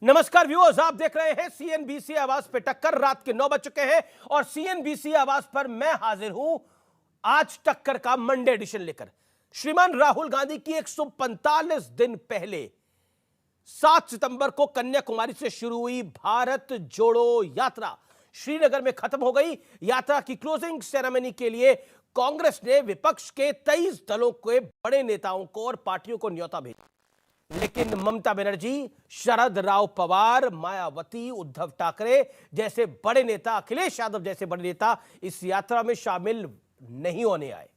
नमस्कार व्यूअर्स, आप देख रहे हैं सीएनबीसी आवाज पे टक्कर। रात के 9 बज चुके हैं और सीएनबीसी आवाज पर मैं हाजिर हूं आज टक्कर का मंडे एडिशन लेकर। श्रीमान राहुल गांधी की 145 दिन पहले 7 सितंबर को कन्याकुमारी से शुरू हुई भारत जोड़ो यात्रा श्रीनगर में खत्म हो गई। यात्रा की क्लोजिंग सेरेमनी के लिए कांग्रेस ने विपक्ष के 23 दलों के बड़े नेताओं को और पार्टियों को न्योता भेजा, लेकिन ममता बनर्जी, शरद राव पवार, मायावती, उद्धव ठाकरे जैसे बड़े नेता, अखिलेश यादव जैसे बड़े नेता इस यात्रा में शामिल नहीं होने आए।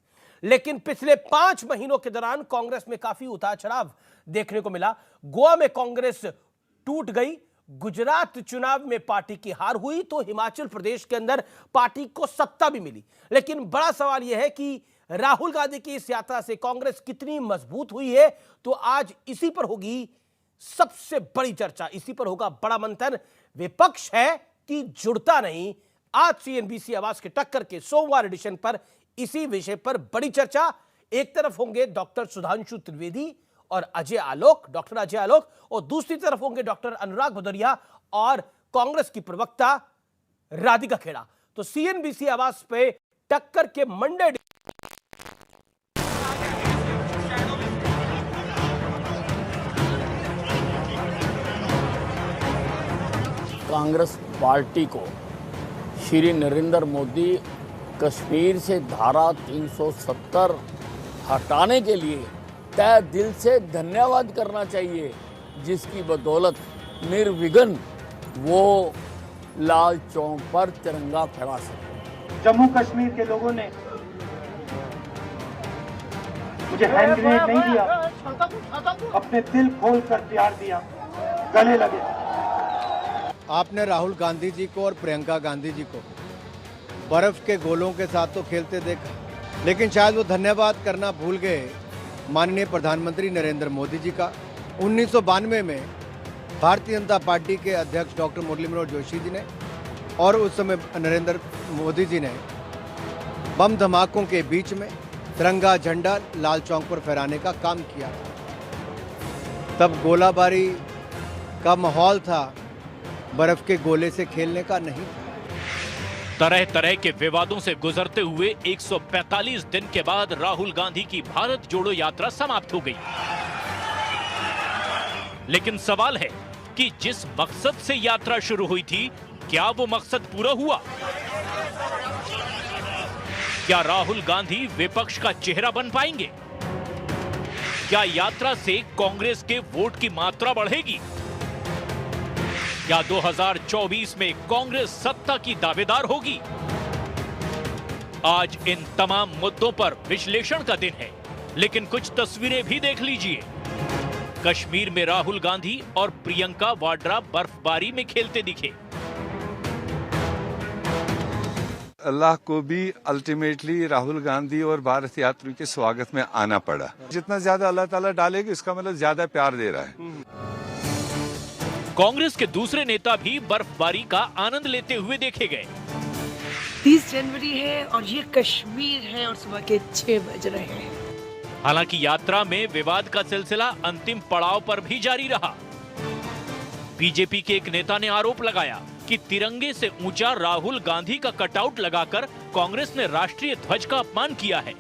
लेकिन पिछले 5 महीनों के दौरान कांग्रेस में काफी उतार चढ़ाव देखने को मिला। गोवा में कांग्रेस टूट गई, गुजरात चुनाव में पार्टी की हार हुई, तो हिमाचल प्रदेश के अंदर पार्टी को सत्ता भी मिली। लेकिन बड़ा सवाल यह है कि राहुल गांधी की इस यात्रा से कांग्रेस कितनी मजबूत हुई है, तो आज इसी पर होगी सबसे बड़ी चर्चा, इसी पर होगा बड़ा मंथन। विपक्ष है कि जुड़ता नहीं? आज सीएनबीसी आवाज के टक्कर के सोमवार एडिशन पर इसी विषय पर बड़ी चर्चा। एक तरफ होंगे डॉक्टर सुधांशु त्रिवेदी और अजय आलोक, डॉक्टर अजय आलोक, और दूसरी तरफ होंगे डॉक्टर अनुराग भदौरिया और कांग्रेस की प्रवक्ता राधिका खेड़ा। तो सीएनबीसी आवाज पे टक्कर के मंडे कांग्रेस पार्टी को श्री नरेंद्र मोदी कश्मीर से धारा 370 हटाने के लिए तहे दिल से धन्यवाद करना चाहिए, जिसकी बदौलत निर्विघ्न वो लाल चौक पर तिरंगा फहरा सके। जम्मू कश्मीर के लोगों ने मुझे हैंड ग्रेनेड नहीं दिया, अपने दिल खोल कर प्यार दिया, गले लगे। आपने राहुल गांधी जी को और प्रियंका गांधी जी को बर्फ के गोलों के साथ तो खेलते देखा, लेकिन शायद वो धन्यवाद करना भूल गए माननीय प्रधानमंत्री नरेंद्र मोदी जी का। 1992 में भारतीय जनता पार्टी के अध्यक्ष डॉक्टर मुरली मनोहर जोशी जी ने और उस समय नरेंद्र मोदी जी ने बम धमाकों के बीच में तिरंगा झंडा लाल चौक पर फहराने का काम किया। तब गोलाबारी का माहौल था, बर्फ के गोले से खेलने का नहीं। तरह तरह के विवादों से गुजरते हुए 145 दिन के बाद राहुल गांधी की भारत जोड़ो यात्रा समाप्त हो गई। लेकिन सवाल है कि जिस मकसद से यात्रा शुरू हुई थी, क्या वो मकसद पूरा हुआ? क्या राहुल गांधी विपक्ष का चेहरा बन पाएंगे? क्या यात्रा से कांग्रेस के वोट की मात्रा बढ़ेगी? क्या 2024 में कांग्रेस सत्ता की दावेदार होगी? आज इन तमाम मुद्दों पर विश्लेषण का दिन है, लेकिन कुछ तस्वीरें भी देख लीजिए। कश्मीर में राहुल गांधी और प्रियंका वाड्रा बर्फबारी में खेलते दिखे। अल्लाह को भी अल्टीमेटली राहुल गांधी और भारत यात्रियों के स्वागत में आना पड़ा। जितना ज्यादा अल्लाह ताला डालेगा, इसका मतलब ज्यादा प्यार दे रहा है। कांग्रेस के दूसरे नेता भी बर्फबारी का आनंद लेते हुए देखे गए। 30 जनवरी है और ये कश्मीर है और सुबह के 6 बज रहे हैं। हालांकि यात्रा में विवाद का सिलसिला अंतिम पड़ाव पर भी जारी रहा। बीजेपी के एक नेता ने आरोप लगाया कि तिरंगे से ऊंचा राहुल गांधी का कटआउट लगाकर कांग्रेस ने राष्ट्रीय ध्वज का अपमान किया है।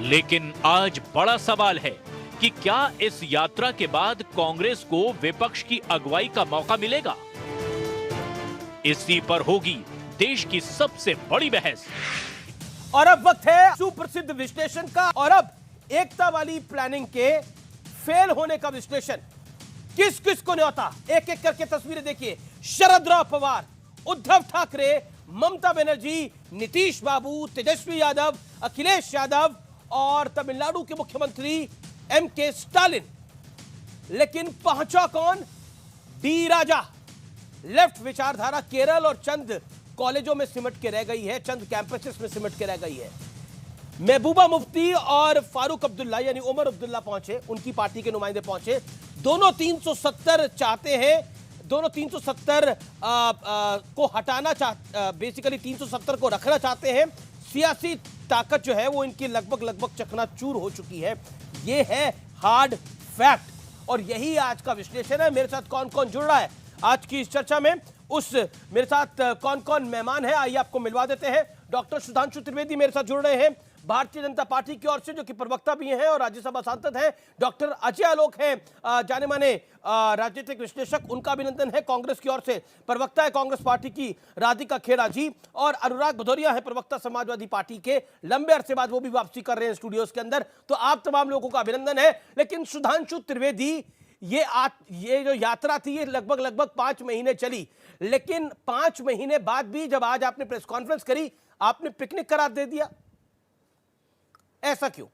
लेकिन आज बड़ा सवाल है कि क्या इस यात्रा के बाद कांग्रेस को विपक्ष की अगुवाई का मौका मिलेगा? इसी पर होगी देश की सबसे बड़ी बहस। और अब वक्त है सुप्रसिद्ध विश्लेषण का, और अब एकता वाली प्लानिंग के फेल होने का विश्लेषण। किस किस को न्योता, एक एक करके तस्वीरें देखिए। शरद राव पवार, उद्धव ठाकरे, ममता बनर्जी, नीतीश बाबू, तेजस्वी यादव, अखिलेश यादव और तमिलनाडु के मुख्यमंत्री एमके स्टालिन। लेकिन पहुंचा कौन? डी राजा। लेफ्ट विचारधारा केरल और चंद कॉलेजों में सिमट के रह गई है, चंद कैंपसेस में सिमट के रह गई है। महबूबा मुफ्ती और फारूक अब्दुल्ला यानी उमर अब्दुल्ला पहुंचे, उनकी पार्टी के नुमाइंदे पहुंचे। दोनों 370 चाहते हैं, दोनों 370 को हटाना बेसिकली 370 को रखना चाहते हैं। सियासी ताकत जो है वो इनकी लगभग चकनाचूर हो चुकी है। ये है हार्ड फैक्ट। और यही आज का विश्लेषण है। मेरे साथ कौन कौन जुड़ रहा है आज की इस चर्चा में, उस मेरे साथ कौन कौन मेहमान है आइए आपको मिलवा देते हैं। डॉक्टर सुधांशु त्रिवेदी मेरे साथ जुड़ रहे हैं भारतीय जनता पार्टी की ओर से, जो कि प्रवक्ता भी हैं और राज्यसभा सांसद हैं। डॉक्टर अजय आलोक हैं, जाने माने राजनीतिक विश्लेषक, उनका अभिनंदन है। कांग्रेस की ओर से प्रवक्ता है कांग्रेस पार्टी की राधिका खेड़ा जी, और अनुराग भदौरिया है प्रवक्ता समाजवादी पार्टी के, लंबे अरसे बाद वो भी वापसी कर रहे हैं स्टूडियोज के अंदर। तो आप तमाम लोगों का अभिनंदन है। लेकिन सुधांशु त्रिवेदी, ये जो यात्रा थी ये लगभग 5 महीने चली, लेकिन 5 महीने बाद भी जब आज आपने प्रेस कॉन्फ्रेंस करी, आपने पिकनिक करार दे दिया, ऐसा क्यों?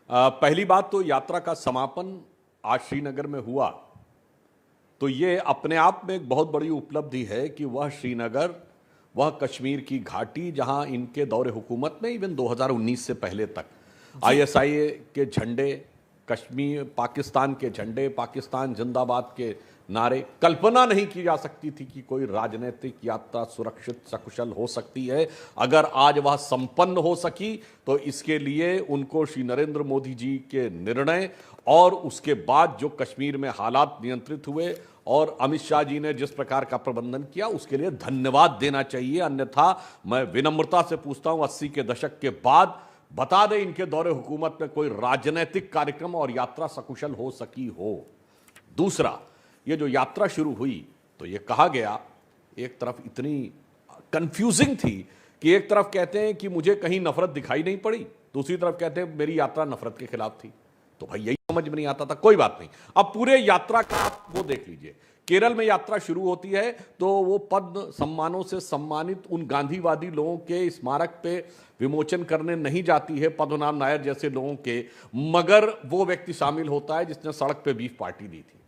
पहली बात तो यात्रा का समापन आज श्रीनगर में हुआ, तो ये अपने आप में एक बहुत बड़ी उपलब्धि है कि वह श्रीनगर, वह कश्मीर की घाटी जहां इनके दौरे हुकूमत में इवन 2019 से पहले तक आईएसआई के झंडे, कश्मीर पाकिस्तान के झंडे, पाकिस्तान जिंदाबाद के नारे, कल्पना नहीं की जा सकती थी कि कोई राजनीतिक यात्रा सुरक्षित सकुशल हो सकती है। अगर आज वह संपन्न हो सकी तो इसके लिए उनको श्री नरेंद्र मोदी जी के निर्णय और उसके बाद जो कश्मीर में हालात नियंत्रित हुए और अमित शाह जी ने जिस प्रकार का प्रबंधन किया उसके लिए धन्यवाद देना चाहिए। अन्यथा मैं विनम्रता से पूछता हूं, 80 के दशक के बाद बता दें इनके दौरे हुकूमत में कोई राजनीतिक कार्यक्रम और यात्रा सकुशल हो सकी हो। दूसरा, ये जो यात्रा शुरू हुई तो ये कहा गया, एक तरफ इतनी कंफ्यूजिंग थी कि एक तरफ कहते हैं कि मुझे कहीं नफरत दिखाई नहीं पड़ी, दूसरी तरफ कहते हैं मेरी यात्रा नफरत के खिलाफ थी। तो भाई यही समझ में नहीं आता था। कोई बात नहीं, अब पूरे यात्रा का आप वो देख लीजिए। केरल में यात्रा शुरू होती है तो वो पद्म सम्मानों से सम्मानित उन गांधीवादी लोगों के स्मारक पे विमोचन करने नहीं जाती है, पद्मनाभ नायर जैसे लोगों के, मगर वो व्यक्ति शामिल होता है जिसने सड़क पे बीफ पार्टी दी थी।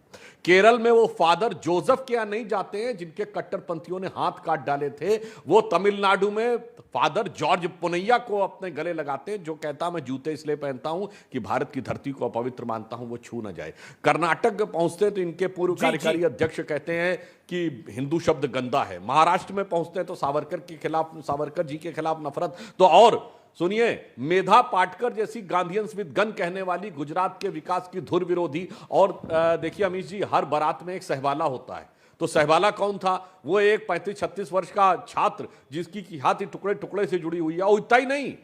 केरल में वो फादर जोसेफ के यहां नहीं जाते हैं जिनके कट्टरपंथियों ने हाथ काट डाले थे, वो तमिलनाडु में फादर जॉर्ज पुनैया को अपने गले लगाते हैं, जो कहता मैं जूते इसलिए पहनता हूं कि भारत की धरती को अपवित्र मानता हूं, वो छू ना जाए। कर्नाटक में पहुंचते तो इनके पूर्व कार्यकारी अध्यक्ष कहते हैं कि हिंदू शब्द गंदा है। महाराष्ट्र में पहुंचते हैं तो सावरकर जी के खिलाफ नफरत। तो और सुनिए, मेधा पाटकर जैसी गांधीयंस विद गन कहने वाली गुजरात के विकास की धुर विरोधी। और देखिए अमीश जी, हर बारात में एक सहवाला होता है, तो सहवाला कौन था? वो एक 35-36 वर्ष का छात्र जिसकी हाथ टुकड़े टुकड़े से जुड़ी हुई है। और इतना ही नहीं,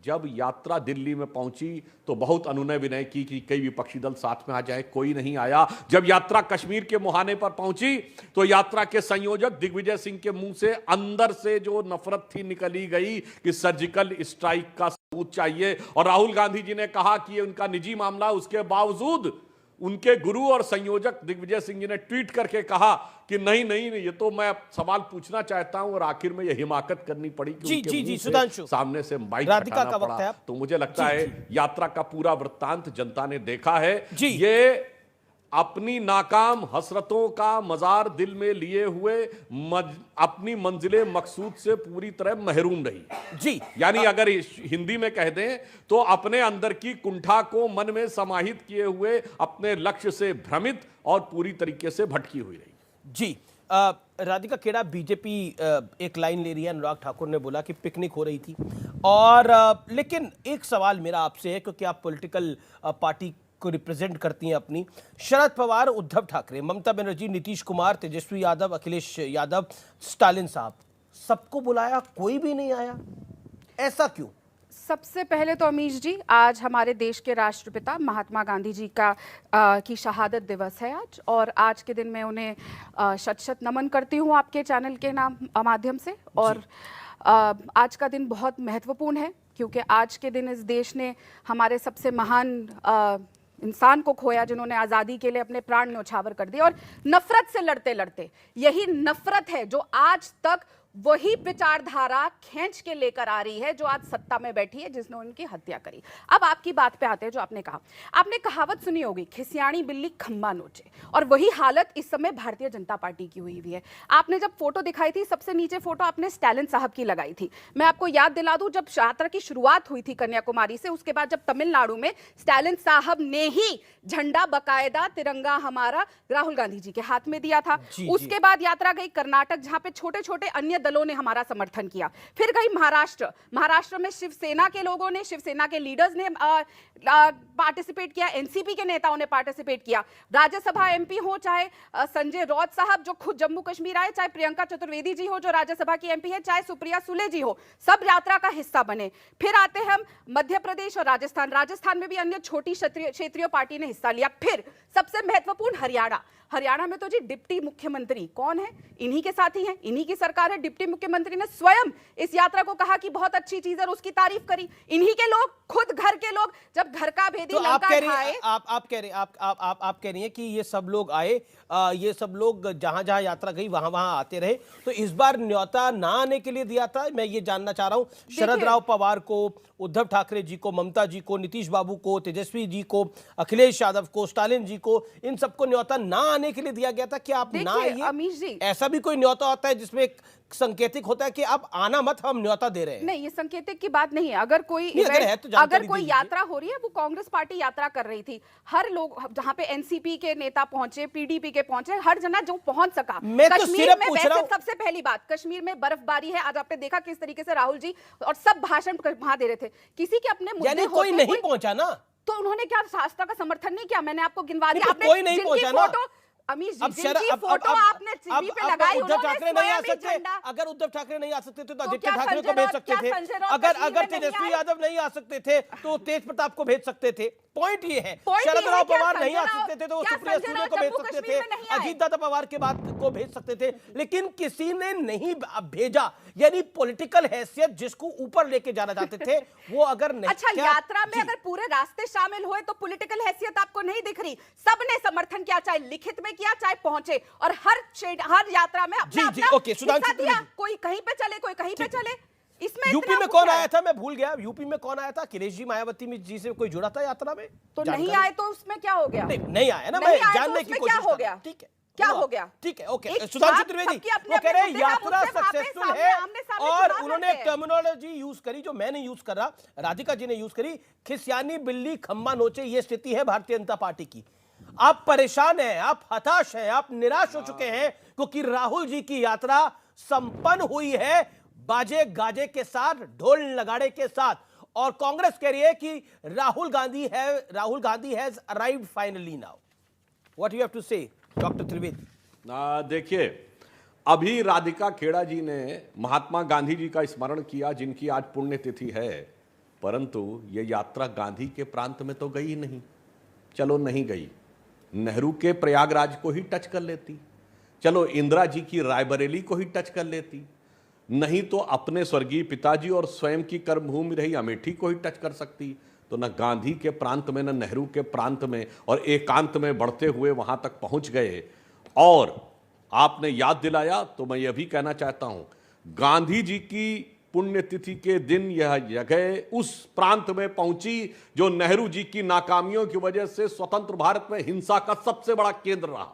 जब यात्रा दिल्ली में पहुंची तो बहुत अनुनय विनय की कि कई विपक्षी दल साथ में आ जाए, कोई नहीं आया। जब यात्रा कश्मीर के मुहाने पर पहुंची तो यात्रा के संयोजक दिग्विजय सिंह के मुंह से अंदर से जो नफरत थी निकली गई कि सर्जिकल स्ट्राइक का सबूत चाहिए। और राहुल गांधी जी ने कहा कि ये उनका निजी मामला, उसके बावजूद उनके गुरु और संयोजक दिग्विजय सिंह जी ने ट्वीट करके कहा कि नहीं, ये तो मैं सवाल पूछना चाहता हूं। और आखिर में यह हिमाकत करनी पड़ी कि जी सुधांशु, सामने से माइक हटाना पड़ा। तो मुझे लगता है यात्रा का पूरा वृत्तांत जनता ने देखा है। ये अपनी नाकाम हसरतों का मजार दिल में लिए हुए अपनी मंजिले मकसूद से पूरी तरह महरूम रही जी। यानी अगर हिंदी में कह दें तो अपने अंदर की कुंठा को मन में समाहित किए हुए अपने लक्ष्य से भ्रमित और पूरी तरीके से भटकी हुई रही जी। राधिका खेड़ा, बीजेपी एक लाइन ले रही है, अनुराग ठाकुर ने बोला कि पिकनिक हो रही थी, और लेकिन एक सवाल मेरा आपसे है, क्योंकि आप पॉलिटिकल पार्टी को रिप्रेजेंट करती हैं अपनी, शरद पवार, उद्धव ठाकरे, ममता बनर्जी, नीतीश कुमार, तेजस्वी यादव, अखिलेश यादव, स्टालिन साहब, सबको बुलाया, कोई भी नहीं आया, ऐसा क्यों? सबसे पहले तो अमीश जी, आज हमारे देश के राष्ट्रपिता महात्मा गांधी जी का की शहादत दिवस है आज, और आज के दिन मैं उन्हें शत नमन करती हूँ आपके चैनल के माध्यम से। और आज का दिन बहुत महत्वपूर्ण है क्योंकि आज के दिन इस देश ने हमारे सबसे महान इंसान को खोया, जिन्होंने आज़ादी के लिए अपने प्राण न्यौछावर कर दिए। और नफरत से लड़ते लड़ते, यही नफरत है जो आज तक वही विचारधारा खींच के लेकर आ रही है जो आज सत्ता में बैठी है, जिसने उनकी हत्या करी। अब आपकी बात पे आते हैं, जो आपने कहा, आपने कहावत सुनी होगी, खिसियाणी बिल्ली खम्बा नोचे, और वही हालत इस समय भारतीय जनता पार्टी की हुई है। आपने जब फोटो दिखाई थी, सबसे नीचे फोटो आपने स्टालिन साहब की लगाई थी। मैं आपको याद दिला दूं, जब यात्रा की शुरुआत हुई थी कन्याकुमारी से, उसके बाद जब तमिलनाडु में स्टालिन साहब ने ही झंडा, बकायदा तिरंगा हमारा राहुल गांधी जी के हाथ में दिया था। उसके बाद यात्रा गई कर्नाटक, जहां पे छोटे छोटे अन्य दलों ने हमारा समर्थन किया। फिर गई महाराष्ट्र में शिवसेना के लोगों ने, शिवसेना के लीडर्स ने पार्टिसिपेट किया, एनसीपी के नेताओं ने पार्टिसिपेट किया। राज्यसभा एमपी हो, चाहे संजय राउत साहब जो खुद जम्मू कश्मीर आए, चाहे प्रियंका चतुर्वेदी जी हो जो राज्यसभा की एमपी है, चाहे सुप्रिया सुले जी हो, सब यात्रा का हिस्सा बने। फिर आते हम मध्य प्रदेश और राजस्थान में भी अन्य छोटी क्षेत्रीय पार्टी ने हिस्सा लिया। फिर सबसे महत्वपूर्ण हरियाणा में तो जी डिप्टी मुख्यमंत्री कौन है? इन्हीं के साथी हैं, इन्हीं की सरकार है। डिप्टी मुख्यमंत्री ने स्वयं इस यात्रा को कहा कि बहुत अच्छी चीज है और उसकी तारीफ करी। इन्हीं के लोग, खुद घर के लोग, जब घर का भेदी तो लंका आप कह रही हैं कि ये सब लोग आए, ये सब लोग जहां जहां यात्रा गई वहां वहां आते रहे, तो इस बार न्योता ना आने के लिए दिया था? मैं ये जानना चाह रहा हूं। शरद राव पवार को, उद्धव ठाकरे जी को, ममता जी को, नीतीश बाबू को, तेजस्वी जी को, अखिलेश यादव को, स्टालिन जी को, इन सबको न्योता ना आने के लिए दिया गया था कि आप ना आइए? अमीश जी, ऐसा भी कोई न्योता होता है जिसमें एक संकेतिक होता है कि आप आना मत, हम न्योता दे रहे हैं? नहीं, ये संकेतिक की बात नहीं है। अगर कोई यात्रा हो रही है, वो कांग्रेस पार्टी यात्रा कर रही थी, हर लोग जहां पे एनसीपी के नेता पहुंचे, पीडीपी के पहुंचे, हर जना जो पहुंच सका। कश्मीर में वैसे सबसे पहली बात, कश्मीर में बर्फबारी है। आज आपने देखा किस तरीके से राहुल जी और सब भाषण वहां दे रहे थे। किसी के अपने मुद्दे कोई नहीं पहुंचा ना, तो उन्होंने क्या शास्त्रा का समर्थन नहीं किया? मैंने आपको गिनवा दिया। कोई नहीं पहुंचा ना। अमीश जी, जिनकी फोटो आपने टीवी पे लगाई, उद्धव ठाकरे नहीं आ सकते। झंडा, अगर उद्धव ठाकरे नहीं आ सकते थे तो आदित्य ठाकरे को भेज सकते थे। अगर तेजस्वी यादव नहीं आ सकते थे तो तेज प्रताप को भेज सकते थे। पॉइंट ये है, शरद राव पवार नहीं आ सकते थे तो सुप्रिया सुले को भेज सकते थे, अजीत दादा पवार के बाद को भेज सकते थे, लेकिन किसी ने नहीं भेजा। यानी पॉलिटिकल हैसियत जिसको ऊपर लेके जाना चाहते थे वो अगर नहीं। अच्छा, यात्रा में अगर पूरे रास्ते शामिल हुए तो पॉलिटिकल हैसियत आपको नहीं दिख रही? सबने समर्थन किया, चाहे लिखित में किया, चाहे पहुंचे, और हर यात्रा में अपना कोई कहीं पे चले, कोई कहीं पे चले। इसमें यूपी में कौन आया था? मैं भूल गया। यूपी में कौन आया था? अखिलेश जी, मायावती जी से कोई जुड़ा था यात्रा में? तो नहीं आए तो उसमें क्या हो गया? नहीं आया ना, मैं जानने की कोशिश कर रहा हूं। ठीक है, क्या हो गया? ठीक है, ओके। सुधांशु त्रिवेदी वो कह रहे हैं यात्रा सक्सेसफुल है, और उन्होंने एक टर्मिनोलॉजी यूज करी जो मैं नहीं यूज कर रहा, राधिका जी ने यूज करी, खिसियानी बिल्ली खम्मा नोचे। ये स्थिति है भारतीय जनता पार्टी की। आप परेशान हैं, आप हताश हैं, आप निराश हो चुके हैं, क्योंकि राहुल जी की यात्रा संपन्न हुई है बाजे गाजे के साथ, ढोल नगाड़े के साथ, और कांग्रेस कह रही है कि Rahul Gandhi has arrived finally now. What you have to say doctor Trivedi? देखिए, अभी राधिका खेड़ा जी ने महात्मा गांधी जी का स्मरण किया, जिनकी आज पुण्यतिथि है, परंतु ये यात्रा गांधी के प्रांत में तो गई नहीं। चलो नहीं गई, नेहरू के प्रयागराज को ही टच कर लेती, चलो इंदिरा जी की रायबरेली को ही टच कर लेती, नहीं तो अपने स्वर्गीय पिताजी और स्वयं की कर्मभूमि रही अमेठी को ही टच कर सकती। तो न गांधी के प्रांत में, न नेहरू के प्रांत में, और एकांत में बढ़ते हुए वहां तक पहुंच गए। और आपने याद दिलाया तो मैं यह भी कहना चाहता हूं, गांधी जी की पुण्यतिथि के दिन यह जगह उस प्रांत में पहुंची जो नेहरू जी की नाकामियों की वजह से स्वतंत्र भारत में हिंसा का सबसे बड़ा केंद्र रहा।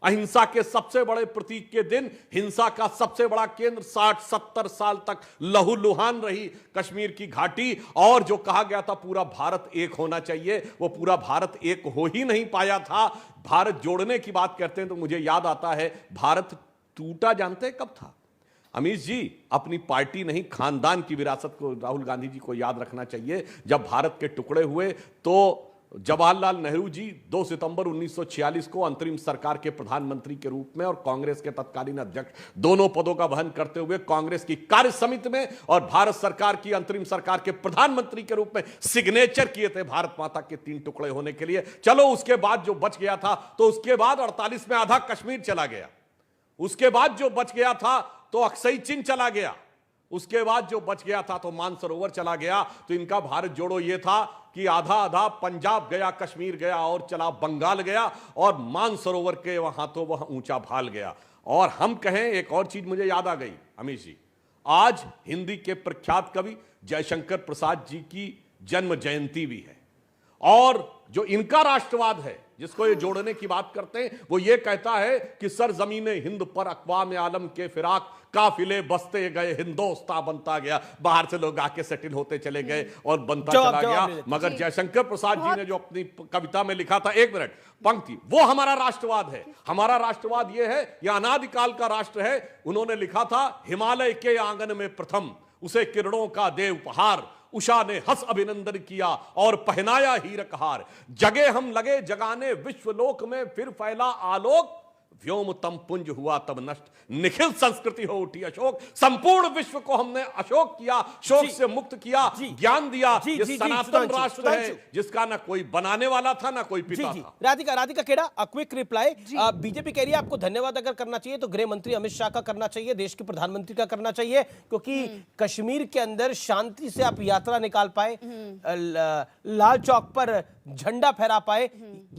अहिंसा के सबसे बड़े प्रतीक के दिन हिंसा का सबसे बड़ा केंद्र 60-70 साल तक लहूलुहान रही कश्मीर की घाटी। और जो कहा गया था पूरा भारत एक होना चाहिए, वो पूरा भारत एक हो ही नहीं पाया था। भारत जोड़ने की बात करते हैं तो मुझे याद आता है, भारत टूटा जानते हैं कब था? अमीश जी, अपनी पार्टी नहीं, खानदान की विरासत को राहुल गांधी जी को याद रखना चाहिए। जब भारत के टुकड़े हुए तो जवाहरलाल नेहरू जी 2 सितंबर 1946 को अंतरिम सरकार के प्रधानमंत्री के रूप में और कांग्रेस के तत्कालीन अध्यक्ष, दोनों पदों का वहन करते हुए कांग्रेस की कार्य समिति में और भारत सरकार की अंतरिम सरकार के प्रधानमंत्री के रूप में सिग्नेचर किए थे भारत माता के 3 टुकड़े होने के लिए। चलो उसके बाद जो बच गया था, तो उसके बाद 48 में आधा कश्मीर चला गया, उसके बाद जो बच गया था तो अक्सई चीन चला गया, उसके बाद जो बच गया था तो मानसरोवर चला गया। तो इनका भारत जोड़ो ये था कि आधा आधा पंजाब गया, कश्मीर गया और चला बंगाल गया, और मानसरोवर के वहां तो वह ऊंचा भाल गया। और हम कहें, एक और चीज मुझे याद आ गई अमीश जी, आज हिंदी के प्रख्यात कवि जयशंकर प्रसाद जी की जन्म जयंती भी है, और जो इनका राष्ट्रवाद है जिसको ये जोड़ने की बात करते हैं, वो ये कहता है कि सरजमीने हिंद पर अक़वाम आलम के फिराक काफिले बसते गए, हिंदोस्तां बनता गया। बाहर से लोग आके सेटल होते चले गए और बनता चला गया। मगर जयशंकर प्रसाद जी ने जो अपनी कविता में लिखा था, 1 मिनट पंक्ति, वो हमारा राष्ट्रवाद है। हमारा राष्ट्रवाद ये है, यह अनादिकाल का राष्ट्र है। उन्होंने लिखा था, हिमालय के आंगन में प्रथम उसे किरणों का दे उपहार, उषा ने हंस अभिनंदन किया और पहनाया हीरक हार। जगे हम लगे जगाने विश्वलोक में, फिर फैला आलोक, व्योम तम पुंज हुआ तब नष्ट, निखिल संस्कृति हो उठी अशोक। संपूर्ण विश्व को हमने अशोक किया, शोक से मुक्त किया, ज्ञान दिया। ये सनातन राष्ट्र है जिसका ना कोई बनाने वाला था ना कोई पिता था। राधिका केड़ा, अ क्विक रिप्लाई। बीजेपी कह रही है आपको धन्यवाद अगर करना चाहिए तो गृह मंत्री अमित शाह का करना चाहिए, देश के प्रधानमंत्री का करना चाहिए, क्योंकि कश्मीर के अंदर शांति से आप यात्रा निकाल पाए, लाल चौक पर झंडा फहरा पाए,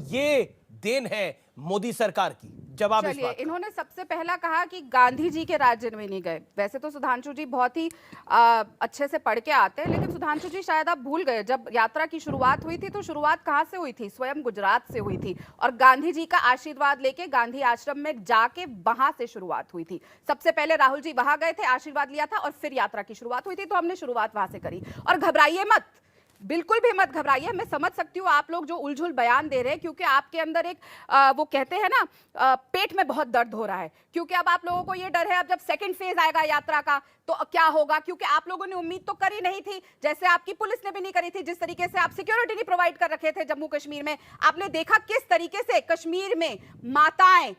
ये देन है मोदी सरकार की। जवाब इस बात, इन्होंने सबसे पहला कहा कि गांधी जी के राज्य में नहीं गए। वैसे तो सुधांशु जी बहुत ही अच्छे से पढ़ के आते हैं, लेकिन सुधांशु जी शायद आप भूल गए, जब यात्रा की शुरुआत हुई थी तो शुरुआत कहाँ से हुई थी? स्वयं गुजरात से हुई थी, और गांधी जी का आशीर्वाद लेके गांधी आश्रम में जाके वहां से शुरुआत हुई थी। सबसे पहले राहुल जी वहां गए थे, आशीर्वाद लिया था, और फिर यात्रा की शुरुआत हुई थी। तो हमने शुरुआत वहां से करी। और घबराइए मत, बिल्कुल भी मत घबराइए। मैं समझ सकती हूँ आप लोग जो उलझुल बयान दे रहे हैं, क्योंकि आपके अंदर एक वो कहते हैं ना, पेट में बहुत दर्द हो रहा है, क्योंकि अब आप लोगों को ये डर है अब जब सेकंड फेज आएगा यात्रा का तो क्या होगा, क्योंकि आप लोगों ने उम्मीद तो करी नहीं थी, जैसे आपकी पुलिस ने भी नहीं करी थी। जिस तरीके से आप सिक्योरिटी नहीं प्रोवाइड कर रखे थे जम्मू कश्मीर में, आपने देखा किस तरीके से कश्मीर में माताएं,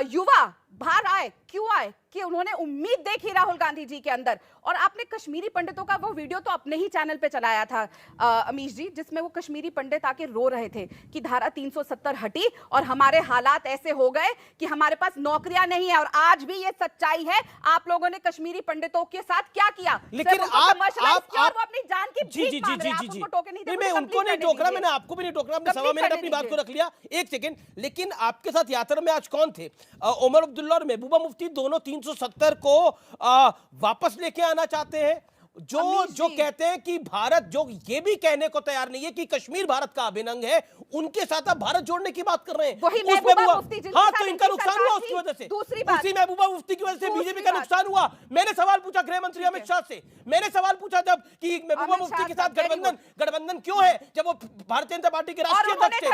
युवा बाहर आए। क्यों आए? कि उन्होंने उम्मीद देखी राहुल गांधी जी के अंदर। और आपने कश्मीरी पंडितों का वो वीडियो तो अपने ही चैनल पे चलाया था अमीश जी, जिसमें वो कश्मीरी पंडित आके रो रहे थे कि धारा 370 हटी और हमारे हालात ऐसे हो गए कि हमारे पास नौकरियां नहीं है। और आज भी ये सच्चाई है। आप लोगों ने कश्मीरी पंडितों के साथ क्या किया? लेकिन आप अपनी जान की जी मैं उनको नहीं टोक रहा, मैंने आपको भी नहीं टोक रहा, आपने 1.25 मिनट अपनी बात को रख लिया। 1 सेकंड, लेकिन आपके साथ यात्रा में आज कौन थे? उमर अब्दुल्ला और महबूबा मुफ्ती दोनों 370 को वापस लेके आना चाहते हैं। जो कहते हैं कि भारत, जो ये भी कहने को तैयार नहीं है कि कश्मीर भारत का अभिन्न अंग है, उनके साथ आप भारत जोड़ने की बात कर रहे हैं। वही महबूबा मुफ्ती, हाँ, तो इनका नुकसान हुआ उसकी वजह से। उसी महबूबा मुफ्ती की वजह से बीजेपी का नुकसान हुआ। मैंने सवाल पूछा गृह मंत्री अमित शाह से, मैंने सवाल पूछा जब कि महबूबा मुफ्ती के साथ गठबंधन क्यों है, जब वो भारतीय जनता पार्टी के राष्ट्रीय अध्यक्ष थे।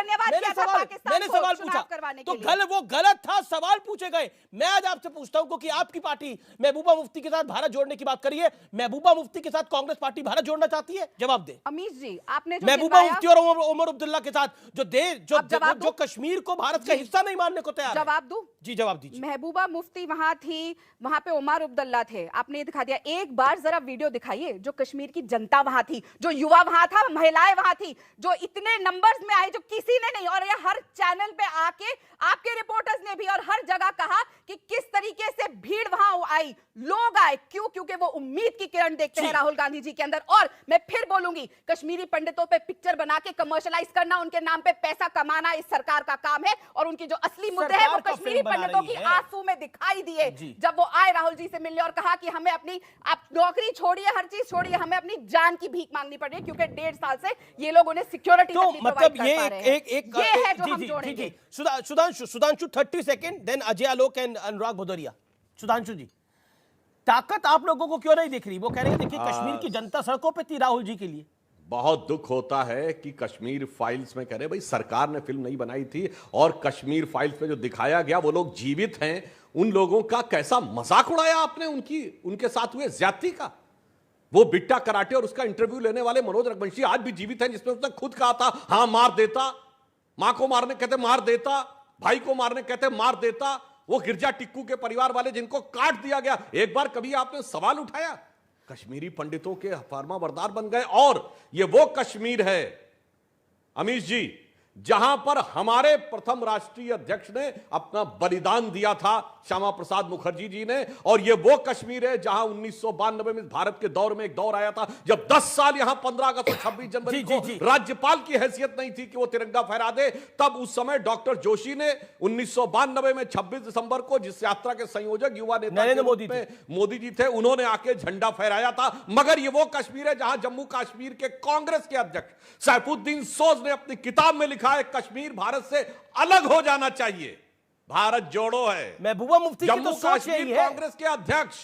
मैंने सवाल पूछा तो वो गलत था, सवाल पूछे गए। मैं आज आपसे पूछता हूं कि आपकी पार्टी महबूबा मुफ्ती के साथ भारत जोड़ने की बात करिए, महबूबा मुफ्ती के साथ कांग्रेस पार्टी भारत जोड़ना चाहती है? जवाब दे अमीश जी। आपने महबूबा मुफ्ती और उमर अब्दुल्ला के साथ जो कश्मीर को भारत का हिस्सा नहीं मानने को तैयार है। जवाब दूं? जी जवाब दीजिए। महबूबा मुफ्ती वहां थी, वहां पे उमर अब्दुल्ला थे, आपने ये दिखा दिया। एक बार जरा वीडियो दिखाइए, जो कश्मीर की जनता वहां थी, जो युवा वहां था, महिलाएं वहां थी, जो इतने नंबर्स में आई, जो किसी ने नहीं। और ये हर चैनल पे आके आपके रिपोर्टर्स ने भी और हर जगह कहा कि किस तरीके से भीड़ वहां आई, लोग आए। क्यों? क्योंकि वो उम्मीद की किरण देखते हैं राहुल गांधी जी के अंदर। और मैं फिर बोलूंगी, कश्मीरी पंडितों पे पिक्चर बना के कमर्शियलाइज करना, उनके नाम पे पैसा कमाना इस सरकार का काम है। और उनकी जो असली मुद्दे हैं वो कश्मीरी पंडितों की आंसू में दिखाई दिए जब वो आए राहुल जी से मिलने और कहा कि हमें अपनी, आप नौकरी छोड़िए, हर चीज छोड़िए, हमें अपनी जान की भीख मांगनी पड़ रही है, क्योंकि 1.5 साल से ये लोग उन्हें सिक्योरिटी तो मतलब ये है जो हम जोड़ेंगे। Sudhanshu 30 second, then Ajay Alok and Anurag Bhadauria. Sudhanshu ji, ताकत आप लोगों को क्यों नहीं दिख रही? वो कह रहे हैं देखिए कश्मीर की जनता सड़कों पे थी राहुल जी के लिए। बहुत दुख होता है कि कश्मीर फाइल्स में कह रहे भाई सरकार ने फिल्म नहीं बनाई थी, और कश्मीर फाइल्स में जो दिखाया गया वो लोग जीवित हैं, उन लोगों का कैसा मजाक उड़ाया आपने उनके साथ हुए ज्यादती का। वो बिट्टा कराटे और उसका इंटरव्यू लेने वाले मनोज रघुवंशी आज भी जीवित हैं, जिसमें उसने खुद कहा था हाँ मार देता, मां को मारने कहते मार देता, भाई को मारने कहते मार देता। वो गिरजा टिक्कू के परिवार वाले जिनको काट दिया गया, एक बार कभी आपने सवाल उठाया? कश्मीरी पंडितों के फरमा बरदार बन गए। और ये वो कश्मीर है अमीश जी जहां पर हमारे प्रथम राष्ट्रीय अध्यक्ष ने अपना बलिदान दिया था, श्यामा प्रसाद मुखर्जी जी ने। और ये वो कश्मीर है जहां 1992 में भारत के दौर में एक दौर आया था जब 10 साल यहां 15 अगस्त और 26 जनवरी को राज्यपाल की हैसियत नहीं थी कि वो तिरंगा फहरा दे। तब उस समय डॉक्टर जोशी ने 1992 में 26 दिसंबर को, जिस यात्रा के संयोजक युवा नेता नरेंद्र मोदी जी थे, उन्होंने आके झंडा फहराया था। मगर ये वो कश्मीर है जहां जम्मू कश्मीर के कांग्रेस के अध्यक्ष सैफुद्दीन सोज ने अपनी किताब में लिखा लिखा है कश्मीर भारत से अलग हो जाना चाहिए। भारत जोड़ो है। महबूबा मुफ्ती की तो जम्मू सोच यही कश्मीर है। कांग्रेस के अध्यक्ष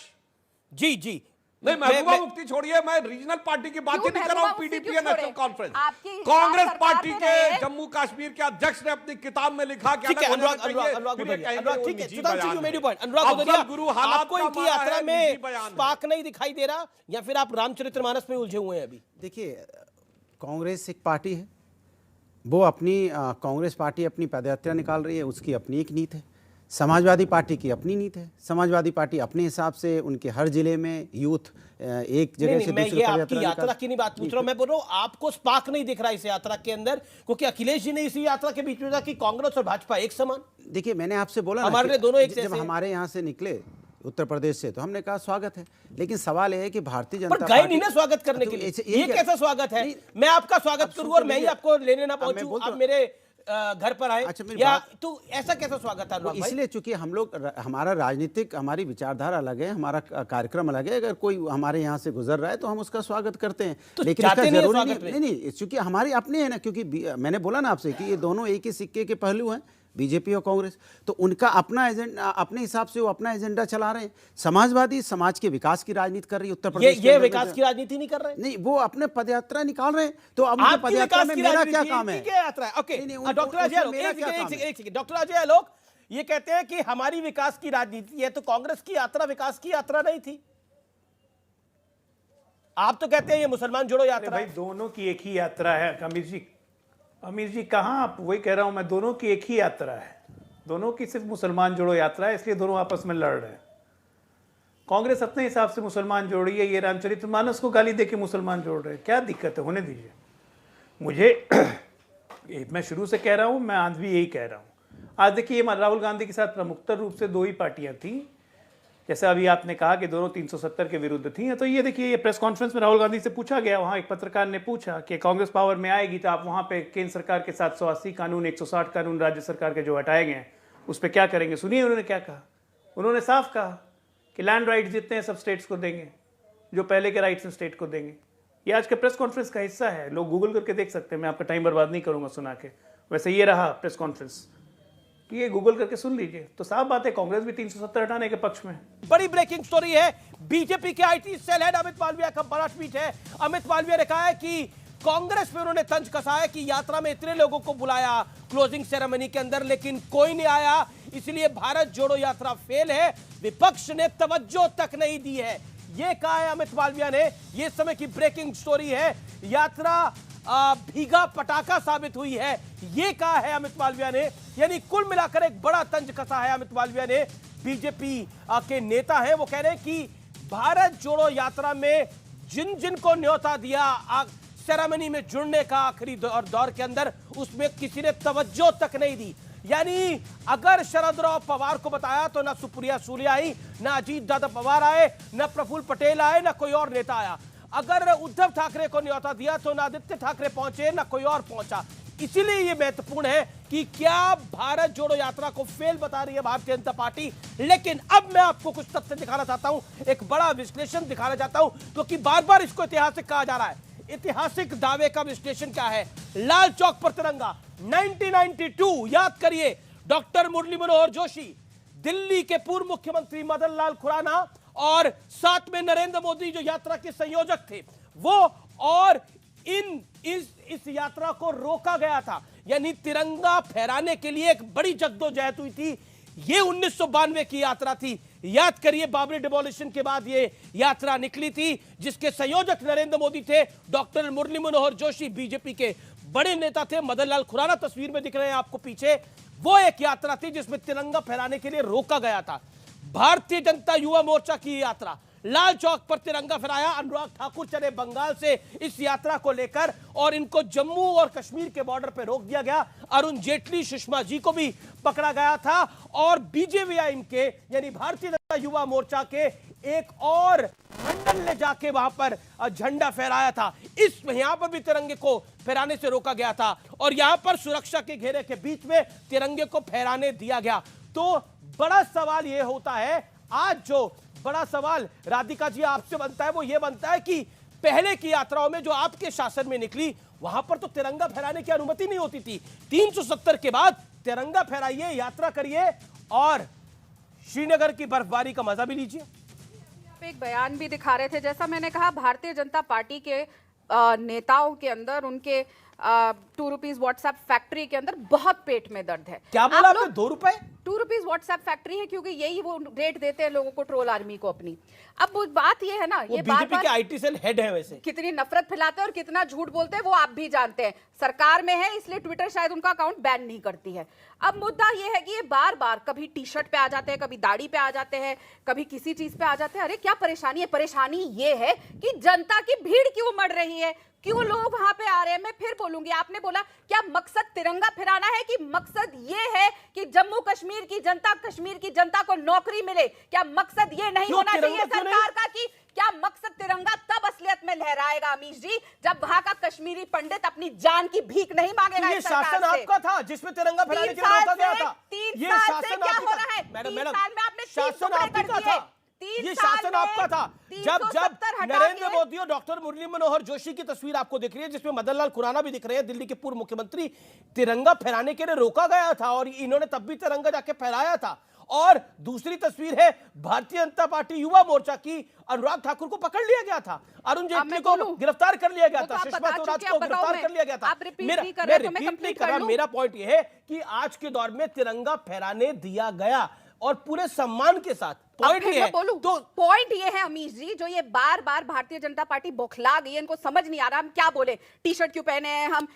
जी नहीं, महबूबा मुफ्ती छोड़िए, मैं रीजनल पार्टी की बात ही नहीं कर रहा हूं। PDP national conference, Congress party के जम्मू कश्मीर के अध्यक्ष ने अपनी किताब में लिखा कि ठीक है, अनुराग ठीक है, सुधांशु मेरी पॉइंट, अनुराग उधरिया, आपको इनकी यात्रा में स्पार्क नहीं दिखाई दे रहा, या फिर आप रामचरितमानस में उलझे हुए हैं अभी? देखिए, कांग्रेस एक पार्टी है, वो अपनी कांग्रेस पार्टी अपनी पदयात्रा निकाल रही है, उसकी अपनी एक नीति है। समाजवादी पार्टी की अपनी नीति है। समाजवादी पार्टी अपने हिसाब से उनके हर जिले में यूथ एक जगह से मैं दूसरी ये आपकी यात्रा की नहीं बात पूछ रहा हूं, मैं बोल रहा हूं आपको स्पार्क नहीं दिख रहा इस यात्रा के अंदर, क्योंकि अखिलेश जी ने इसी यात्रा के बीच में कहा कि कांग्रेस और भाजपा एक समान। देखिए, मैंने आपसे बोला हमारे लिए दोनों एक जब हमारे यहाँ से निकले उत्तर प्रदेश से, तो हमने कहा स्वागत है, लेकिन सवाल यह है कि भारतीय जनता पार्टी नहीं ना स्वागत करने के लिए, ये कैसा स्वागत है? मैं आपका स्वागत करूं और मैं ही आपको लेने ना पहुंचूं, आप मेरे घर पर आए, या तो ऐसा कैसा स्वागत है? इसलिए चूंकि हम लोग, हमारा राजनीतिक, हमारी विचारधारा अलग है, हमारा कार्यक्रम अलग है। अगर कोई हमारे यहाँ से गुजर रहा है तो हम उसका स्वागत करते हैं, तो लेकिन इसका जरूरी नहीं, चूंकि हमारी अपने है ना, क्योंकि मैंने बोला ना आपसे कि ये दोनों एक ही सिक्के के पहलू हैं, बीजेपी और कांग्रेस। तो उनका अपना एजेंडा, अपने हिसाब से वो अपना एजेंडा चला रहे हैं। समाजवादी समाज के विकास की राजनीति कर रही है उत्तर प्रदेश। ये विकास की राजनीति नहीं कर रहे, नहीं, वो अपने पदयात्रा निकाल रहे हैं। तो अब उनकी पदयात्रा में मेरा क्या काम है? डॉक्टर अजय आलोक ये कहते हैं कि हमारी विकास की राजनीति है, तो कांग्रेस की यात्रा विकास की यात्रा नहीं थी। आप तो कहते हैं ये मुसलमान जोड़ो यात्रा। भाई दोनों की एक ही यात्रा है अमीर जी कहां, आप वही कह रहा हूं मैं, दोनों की एक ही यात्रा है, दोनों की सिर्फ मुसलमान जोड़ो यात्रा है, इसलिए दोनों आपस में लड़ रहे हैं। कांग्रेस अपने हिसाब से मुसलमान जोड़ रही है, ये रामचरितमानस को गाली देके मुसलमान जोड़ रहे हैं, क्या दिक्कत है? होने दीजिए मुझे। मैं शुरू से कह रहा हूं, मैं आज भी यही कह रहा हूं। आज देखिए, राहुल गांधी के साथ प्रमुखतर रूप से दो ही पार्टियां थी, जैसे अभी आपने कहा कि दोनों 370 के विरुद्ध थी। तो ये देखिए, ये प्रेस कॉन्फ्रेंस में राहुल गांधी से पूछा गया, वहाँ एक पत्रकार ने पूछा कि कांग्रेस पावर में आएगी तो आप वहाँ पे केंद्र सरकार के 780 कानून, 160 कानून राज्य सरकार के जो हटाए गए हैं उस पर क्या करेंगे? सुनिए उन्होंने क्या कहा। उन्होंने साफ कहा कि लैंड राइट्स जितने हैं सब स्टेट्स को देंगे, जो पहले के राइट्स हैं स्टेट को देंगे। ये आज के प्रेस कॉन्फ्रेंस का हिस्सा है, लोग गूगल करके देख सकते हैं, मैं आपका टाइम बर्बाद नहीं करूँगा सुना के। वैसे ये रहा प्रेस कॉन्फ्रेंस, ये गूगल करके सुन लीजिए। तो साफ बात है, कांग्रेस भी 370 हटाने के पक्ष में। बड़ी ब्रेकिंग स्टोरी है, बीजेपी के IT cell head Amit Malviya का बड़ा ट्वीट है। अमित मालविया ने कहा है कि कांग्रेस पे उन्होंने तंज कसा है कि यात्रा में इतने लोगों को बुलाया क्लोजिंग सेरेमनी के अंदर, लेकिन कोई नहीं आया, इसलिए भारत जोड़ो यात्रा फेल है, विपक्ष ने तवज्जो तक नहीं दी है। ये कहा है अमित मालविया ने। ये समय की ब्रेकिंग स्टोरी है, यात्रा भीगा पटाखा साबित हुई है, ये कहा है अमित मालविया ने। यानी कुल मिलाकर एक बड़ा तंज कसा है अमित मालविया ने। बीजेपी के नेता हैं, वो कह रहे हैं कि भारत जोड़ो यात्रा में जिन जिन को न्योता दिया सेरेमनी में जुड़ने का आखिरी दौर के अंदर, उसमें किसी ने तवज्जो तक नहीं दी। यानी अगर शरद राव पवार को बताया तो ना सुप्रिया सुले आई, ना अजीत दादा पवार आए, ना प्रफुल्ल पटेल आए, ना कोई और नेता आया। अगर उद्धव ठाकरे को न्योता दिया तो ना आदित्य ठाकरे पहुंचे, ना कोई और पहुंचा। इसीलिए ये महत्वपूर्ण है कि क्या भारत जोड़ो यात्रा को फेल बता रही है भारतीय जनता पार्टी। लेकिन अब मैं आपको कुछ तथ्य दिखाना चाहता हूं, एक बड़ा विश्लेषण दिखाना चाहता हूं, क्योंकि बार बार इसको ऐतिहासिक कहा जा रहा है। ऐतिहासिक दावे का विश्लेषण क्या है? लाल चौक पर तिरंगा 1992, याद करिए, डॉक्टर मुरली मनोहर जोशी, दिल्ली के पूर्व मुख्यमंत्री मदन लाल खुराना और साथ में नरेंद्र मोदी जो यात्रा के संयोजक थे वो, और इस यात्रा को रोका गया था। यानी तिरंगा फहराने के लिए एक बड़ी जद्दोजहद हुई थी। ये 1992 की यात्रा थी, याद करिए, बाबरी डिमोलिशन के बाद ये यात्रा निकली थी, जिसके संयोजक नरेंद्र मोदी थे, डॉक्टर मुरली मनोहर जोशी बीजेपी के बड़े नेता थे, मदन लाल खुराना तस्वीर में दिख रहे हैं आपको पीछे। वो एक यात्रा थी जिसमें तिरंगा फहराने के लिए रोका गया था। भारतीय जनता युवा मोर्चा की यात्रा, लाल चौक पर तिरंगा फहराया। अनुराग ठाकुर चले बंगाल से इस यात्रा को लेकर, और इनको जम्मू और कश्मीर के बॉर्डर पर रोक दिया गया। अरुण जेटली, सुषमा जी को भी पकड़ा गया था, और बीजेवीआईएम के यानी भारतीय जनता युवा मोर्चा के एक और मंडल ने जाके वहां पर झंडा फहराया था। यहां पर भी तिरंगे को फहराने से रोका गया था, और यहां पर सुरक्षा के घेरे के बीच में तिरंगे को फहराने दिया गया। तो बड़ा सवाल यह होता है, आज जो बड़ा सवाल राधिका जी आपसे बनता है वो ये बनता है कि पहले की यात्राओं में जो आपके शासन में निकली वहां पर तो तिरंगा फहराने की अनुमति नहीं होती थी। 370 के बाद तिरंगा फहराइए, यात्रा करिए और श्रीनगर की बर्फबारी का मजा भी लीजिए। आप एक बयान भी दिखा रहे थे, जैसा मैंने कहा भारतीय जनता पार्टी के नेताओं के अंदर, उनके 2 रुपीज व्हाट्सएप फैक्ट्री के अंदर बहुत पेट में दर्द है। क्या बोला आपने? 2 रुपए? 2 रुपीज व्हाट्सएप फैक्ट्री है, क्योंकि यही वो रेट देते हैं लोगों को, ट्रोल आर्मी को अपनी। अब वो बात ये है ना, ये बीजेपी के आईटी सेल हेड है, वैसे कितनी नफरत फैलाते हैं और कितना झूठ बोलते हैं वो आप भी जानते हैं। सरकार में है इसलिए ट्विटर शायद उनका अकाउंट बैन नहीं करती है। अब मुद्दा ये है कि ये बार बार कभी टी शर्ट पे आ जाते हैं, कभी दाढ़ी पे आ जाते हैं, कभी किसी चीज पे आ जाते हैं। अरे क्या परेशानी है? परेशानी ये है कि जनता की भीड़ क्यों मर रही है, क्यों लोग वहां पे आ रहे हैं। मैं फिर बोलूंगी, आपने बोला क्या मकसद तिरंगा फहराना है कि मकसद ये है कि जम्मू कश्मीर की जनता, कश्मीर की जनता को नौकरी मिले? क्या मकसद ये नहीं होना चाहिए सरकार का कि क्या मकसद तिरंगा तब असलियत में लहराएगा अमीश जी, जब वहां का कश्मीरी पंडित अपनी जान की भीख नहीं मांगेगा? तो ये शासन आपका था जिसमें तिरंगा फहराने के लिए रोका गया था। 3 ये साल से शासन क्या आपका हो रहा है? मैडम 3 साल में आपने शासन आपका था, ये शासन आपका था। जब नरेंद्र मोदी और डॉक्टर मुरली मनोहर जोशी की तस्वीर आपको दिख रही है, जिसमें मदन लाल खुराना भी दिख रहे हैं, दिल्ली के पूर्व मुख्यमंत्री, तिरंगा फहराने के लिए रोका गया था और इन्होंने तब भी तिरंगा जाके फहराया था। और दूसरी तस्वीर है भारतीय जनता पार्टी युवा मोर्चा की, अनुराग ठाकुर को पकड़ लिया गया था, अरुण जेटली को गिरफ्तार कर लिया गया था, सुषमा स्वराज को गिरफ्तार कर लिया गया था। मैं रिपीट नहीं कर रहा, मेरा पॉइंट यह है कि आज के दौर में तिरंगा फहराने दिया गया और पूरे सम्मान के साथ। पॉइंट ये है, तो पॉइंट ये है अमीश जी, जो ये बार बार भारतीय जनता पार्टी बौखला गई है, इनको समझ नहीं आ रहा हम क्या बोले। टी शर्ट क्यों पहने हैं हम,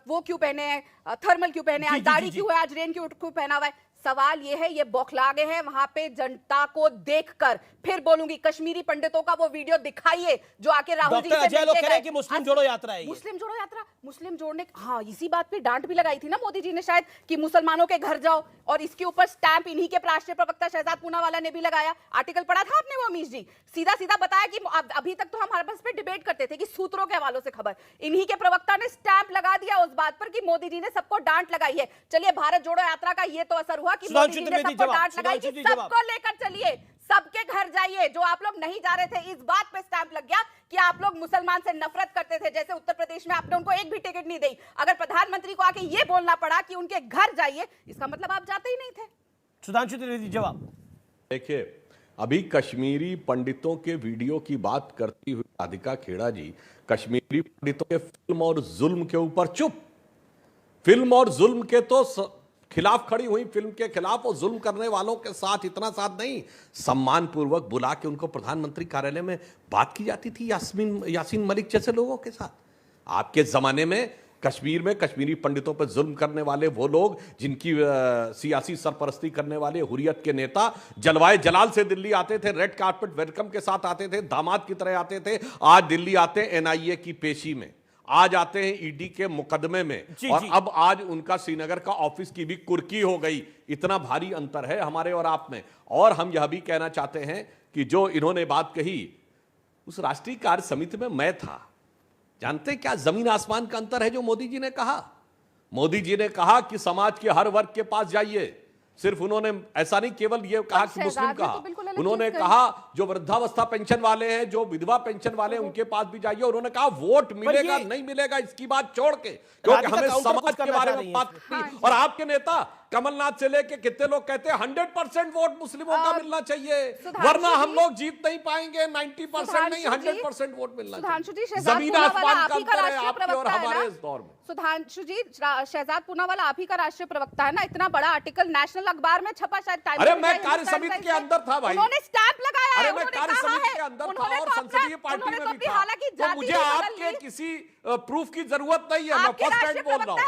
वो क्यों पहने हैं, थर्मल क्यों पहने हैं, आज दाढ़ी क्यों है, आज रेन क्यों पहना हुआ है। सवाल ये है, ये बौखला गए हैं वहां पे जनता को देखकर। फिर बोलूंगी, कश्मीरी पंडितों का वो वीडियो दिखाइए जो आके राहुल जी से कह रहे हैं कि मुस्लिम जोड़ो यात्रा है। मुस्लिम जोड़ो यात्रा, मुस्लिम जोड़ने, हाँ इसी बात पे डांट भी लगाई थी ना मोदी जी ने शायद कि मुसलमानों के घर जाओ, और इसके ऊपर स्टैंप इन्हीं के राष्ट्रीय प्रवक्ता शहजाद पूनावाला ने भी लगाया। आर्टिकल पढ़ा था आपने वो अमीश जी? सीधा सीधा बताया कि अभी तक तो हम हर बस पे डिबेट करते थे कि सूत्रों के हवालों से खबर, इन्हीं के प्रवक्ता ने स्टैंप लगा दिया उस बात पर कि मोदी जी ने सबको डांट लगाई है। चलिए भारत जोड़ो यात्रा का ये तो असर हुआ कि मोदी जी ने सबको डांट लगाई कि सबको लेकर चलिए, सबके घर जाइए। जो आप लोग नहीं जा रहे थे, इस बात पे स्टैंप लग गया कि आप लोग मुसलमान से नफरत करते थे। जैसे उत्तर प्रदेश में आपने उनको एक भी टिकट नहीं दी, अगर प्रधानमंत्री को आके ये बोलना पड़ा कि उनके घर जाइए, इसका मतलब आप जाते ही नहीं थे। सुधांशु त्रिवेदी जवाब। देखिए, अभी कश्मीरी पंडितों के वीडियो की बात करती हुई राधिका खेड़ा जी कश्मीरी पंडितों के फिल्म और जुल्म के ऊपर चुप। फिल्म और जुल्म के तो खिलाफ खड़ी हुई, फिल्म के खिलाफ और जुल्म करने वालों के साथ इतना साथ नहीं, सम्मान पूर्वक बुला के उनको प्रधानमंत्री कार्यालय में बात की जाती थी यासीन मलिक जैसे लोगों के साथ। आपके जमाने में कश्मीर में कश्मीरी पंडितों पर जुल्म करने वाले वो लोग जिनकी सियासी सरपरस्ती करने वाले हुर्रियत के नेता जलवाए जलाल से दिल्ली आते थे, रेड कार्पेट वेलकम के साथ आते थे, दामाद की तरह आते थे। आज दिल्ली आते हैं एनआईए की पेशी में, आज आते हैं ईडी के मुकदमे में, और अब आज उनका श्रीनगर का ऑफिस की भी कुर्की हो गई। इतना भारी अंतर है हमारे और आप में। और हम यह भी कहना चाहते हैं कि जो इन्होंने बात कही, उस राष्ट्रीय कार्य समिति में मैं था। जानते क्या जमीन आसमान का अंतर है जो मोदी जी ने कहा? मोदी जी ने कहा कि समाज के हर वर्ग के पास जाइए। सिर्फ उन्होंने ऐसा नहीं केवल ये कहा कि मुस्लिम कहा, उन्होंने कहा जो वृद्धावस्था पेंशन वाले हैं, जो विधवा पेंशन वाले हैं, उनके पास भी जाइए। उन्होंने कहा वोट मिलेगा नहीं मिलेगा इसकी बात छोड़ के, क्योंकि हमें समाज के बारे में बात करनी। और आपके नेता कमलनाथ से लेके कितने लोग कहते हैं 100% वोट मुस्लिमों का मिलना चाहिए, वरना हम लोग जीत नहीं पाएंगे। 90% नहीं 100% वोट मिलना चाहिए। जमीन आसमान का अंतर है आपके और हमारे इस दौर में। सुधांशु जी, शहजाद पूनावाला आप ही का राष्ट्रीय प्रवक्ता है ना, इतना बड़ा आर्टिकल नेशनल अखबार में छपा, शायद टाइम्स। अरे मैं कार्य समिति के अंदर था भाई, उन्होंने स्टैंप लगाया है, मैं कार्य समिति के अंदर था और संसदीय पार्टी में भी था, तो मुझे आपके किसी प्रूफ की जरूरत नहीं है। मैं फर्स्ट टाइम बोल रहा हूँ,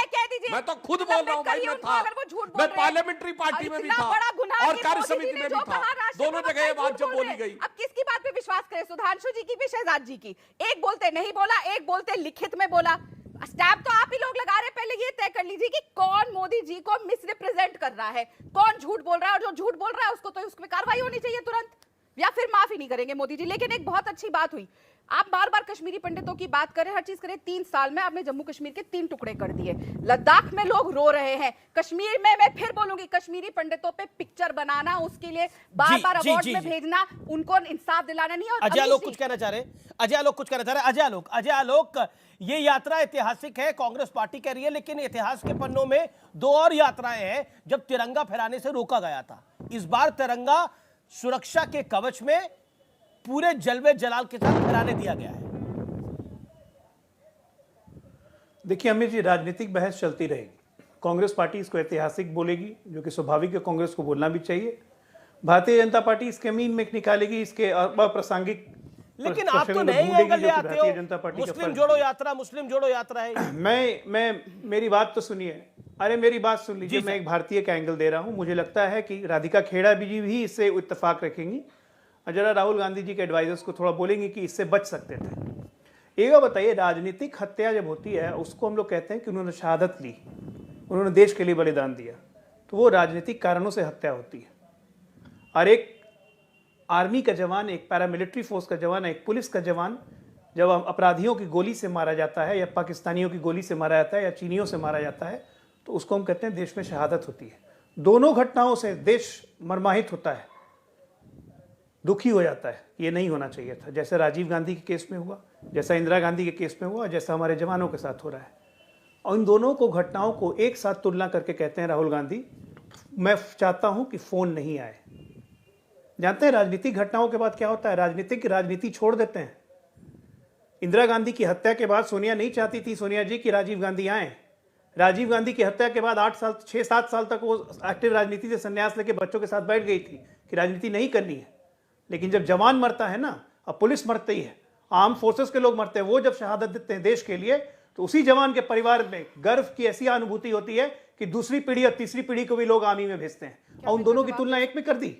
मैं तो खुद बोल रहा हूँ भाई, मैं था, मैं पार्लियामेंट्री पार्टी में भी था और कार्य समिति में भी था, दोनों जगह ये बात जब बोली गई। अब किसकी बात पे विश्वास करें, सुधांशु जी की भी शहजाद जी की? एक बोलते नहीं बोला, एक बोलते लिखित में बोला। स्टैंप तो आप ही लोग लगा रहे, पहले ये तय कर लीजिए कि कौन मोदी जी को मिसरिप्रेजेंट कर रहा है, कौन झूठ बोल रहा है, और जो झूठ बोल रहा है उसको तो उसमें कार्रवाई होनी चाहिए तुरंत। या फिर माफ ही नहीं करेंगे मोदी जी। लेकिन एक बहुत अच्छी बात हुई, आप बार बार कश्मीरी पंडितों की बात करें, हर चीज करें, 3 साल में आपने जम्मू कश्मीर के 3 टुकड़े कर दिए। लद्दाख में लोग रो रहे हैं, कश्मीर में मैं फिर बोलूंगी कश्मीरी पंडितों पे पिक्चर बनाना, उसके लिए बार बार अवार्ड में भेजना, उनको इंसाफ दिलाना नहीं। और अजय आलोक कुछ कहना चाह रहे हैं, अजय आलोक कुछ कहना चाह रहे हैं। अजय आलोक, ये यात्रा ऐतिहासिक है, कांग्रेस पार्टी कह रही है, लेकिन इतिहास के पन्नों में 2 और यात्राएं हैं जब तिरंगा फहराने से रोका गया था। इस बार तिरंगा सुरक्षा के कवच में पूरे जलवे जलाल के साथ फहराने दिया गया है। देखिए अमित जी, राजनीतिक बहस चलती रहेगी। कांग्रेस पार्टी इसको ऐतिहासिक बोलेगी, जो कि स्वाभाविक है, कांग्रेस को बोलना भी चाहिए। भारतीय जनता पार्टी इसके मीन में निकालेगी, इसके अप्रासंगिक। लेकिन आप तो नए एंगल ले आते हो, मुस्लिम जोड़ो यात्रा है। मैं मेरी बात तो सुनिए, अरे मेरी बात सुन लीजिए। मैं एक भारतीय का एंगल दे रहा हूं। मुझे लगता है कि राधिका खेड़ा जी भी इससे इत्तेफाक रखेंगी और जरा राहुल गांधी जी के एडवाइजर्स को थोड़ा बोलेंगे कि इससे बच सकते थे। एक बताइए, राजनीतिक हत्या जब होती है उसको हम लोग कहते हैं कि उन्होंने शहादत ली, उन्होंने देश के लिए बलिदान दिया, तो वो राजनीतिक कारणों से हत्या होती है। और एक आर्मी का जवान, एक पैरामिलिट्री फोर्स का जवान, एक पुलिस का जवान जब अपराधियों की गोली से मारा जाता है, या पाकिस्तानियों की गोली से मारा जाता है, या चीनियों से मारा जाता है, तो उसको हम कहते हैं देश में शहादत होती है। दोनों घटनाओं से देश मर्माहित होता है, दुखी हो जाता है। ये नहीं होना चाहिए था, जैसे राजीव गांधी के केस में हुआ, जैसा इंदिरा गांधी के केस में हुआ, जैसा हमारे जवानों के साथ हो रहा है। और इन दोनों को घटनाओं को एक साथ तुलना करके कहते हैं राहुल गांधी, मैं चाहता हूं कि फोन नहीं आए। जानते हैं राजनीतिक घटनाओं के बाद क्या होता है? राजनीति छोड़ देते हैं। इंदिरा गांधी की हत्या के बाद सोनिया नहीं चाहती थी, सोनिया जी, कि राजीव गांधी आए। राजीव गांधी की हत्या के बाद 6-7 साल तक वो एक्टिव राजनीति से संन्यास लेके बच्चों के साथ बैठ गई थी कि राजनीति नहीं करनी है। लेकिन जब जवान मरता है ना, अब पुलिस मरती है, आर्म फोर्सेस के लोग मरते हैं, वो जब शहादत देते हैं देश के लिए, तो उसी जवान के परिवार में गर्व की ऐसी अनुभूति होती है कि दूसरी पीढ़ी और तीसरी पीढ़ी को भी लोग आर्मी में भेजते हैं। और उन दोनों की तुलना एक में कर दी।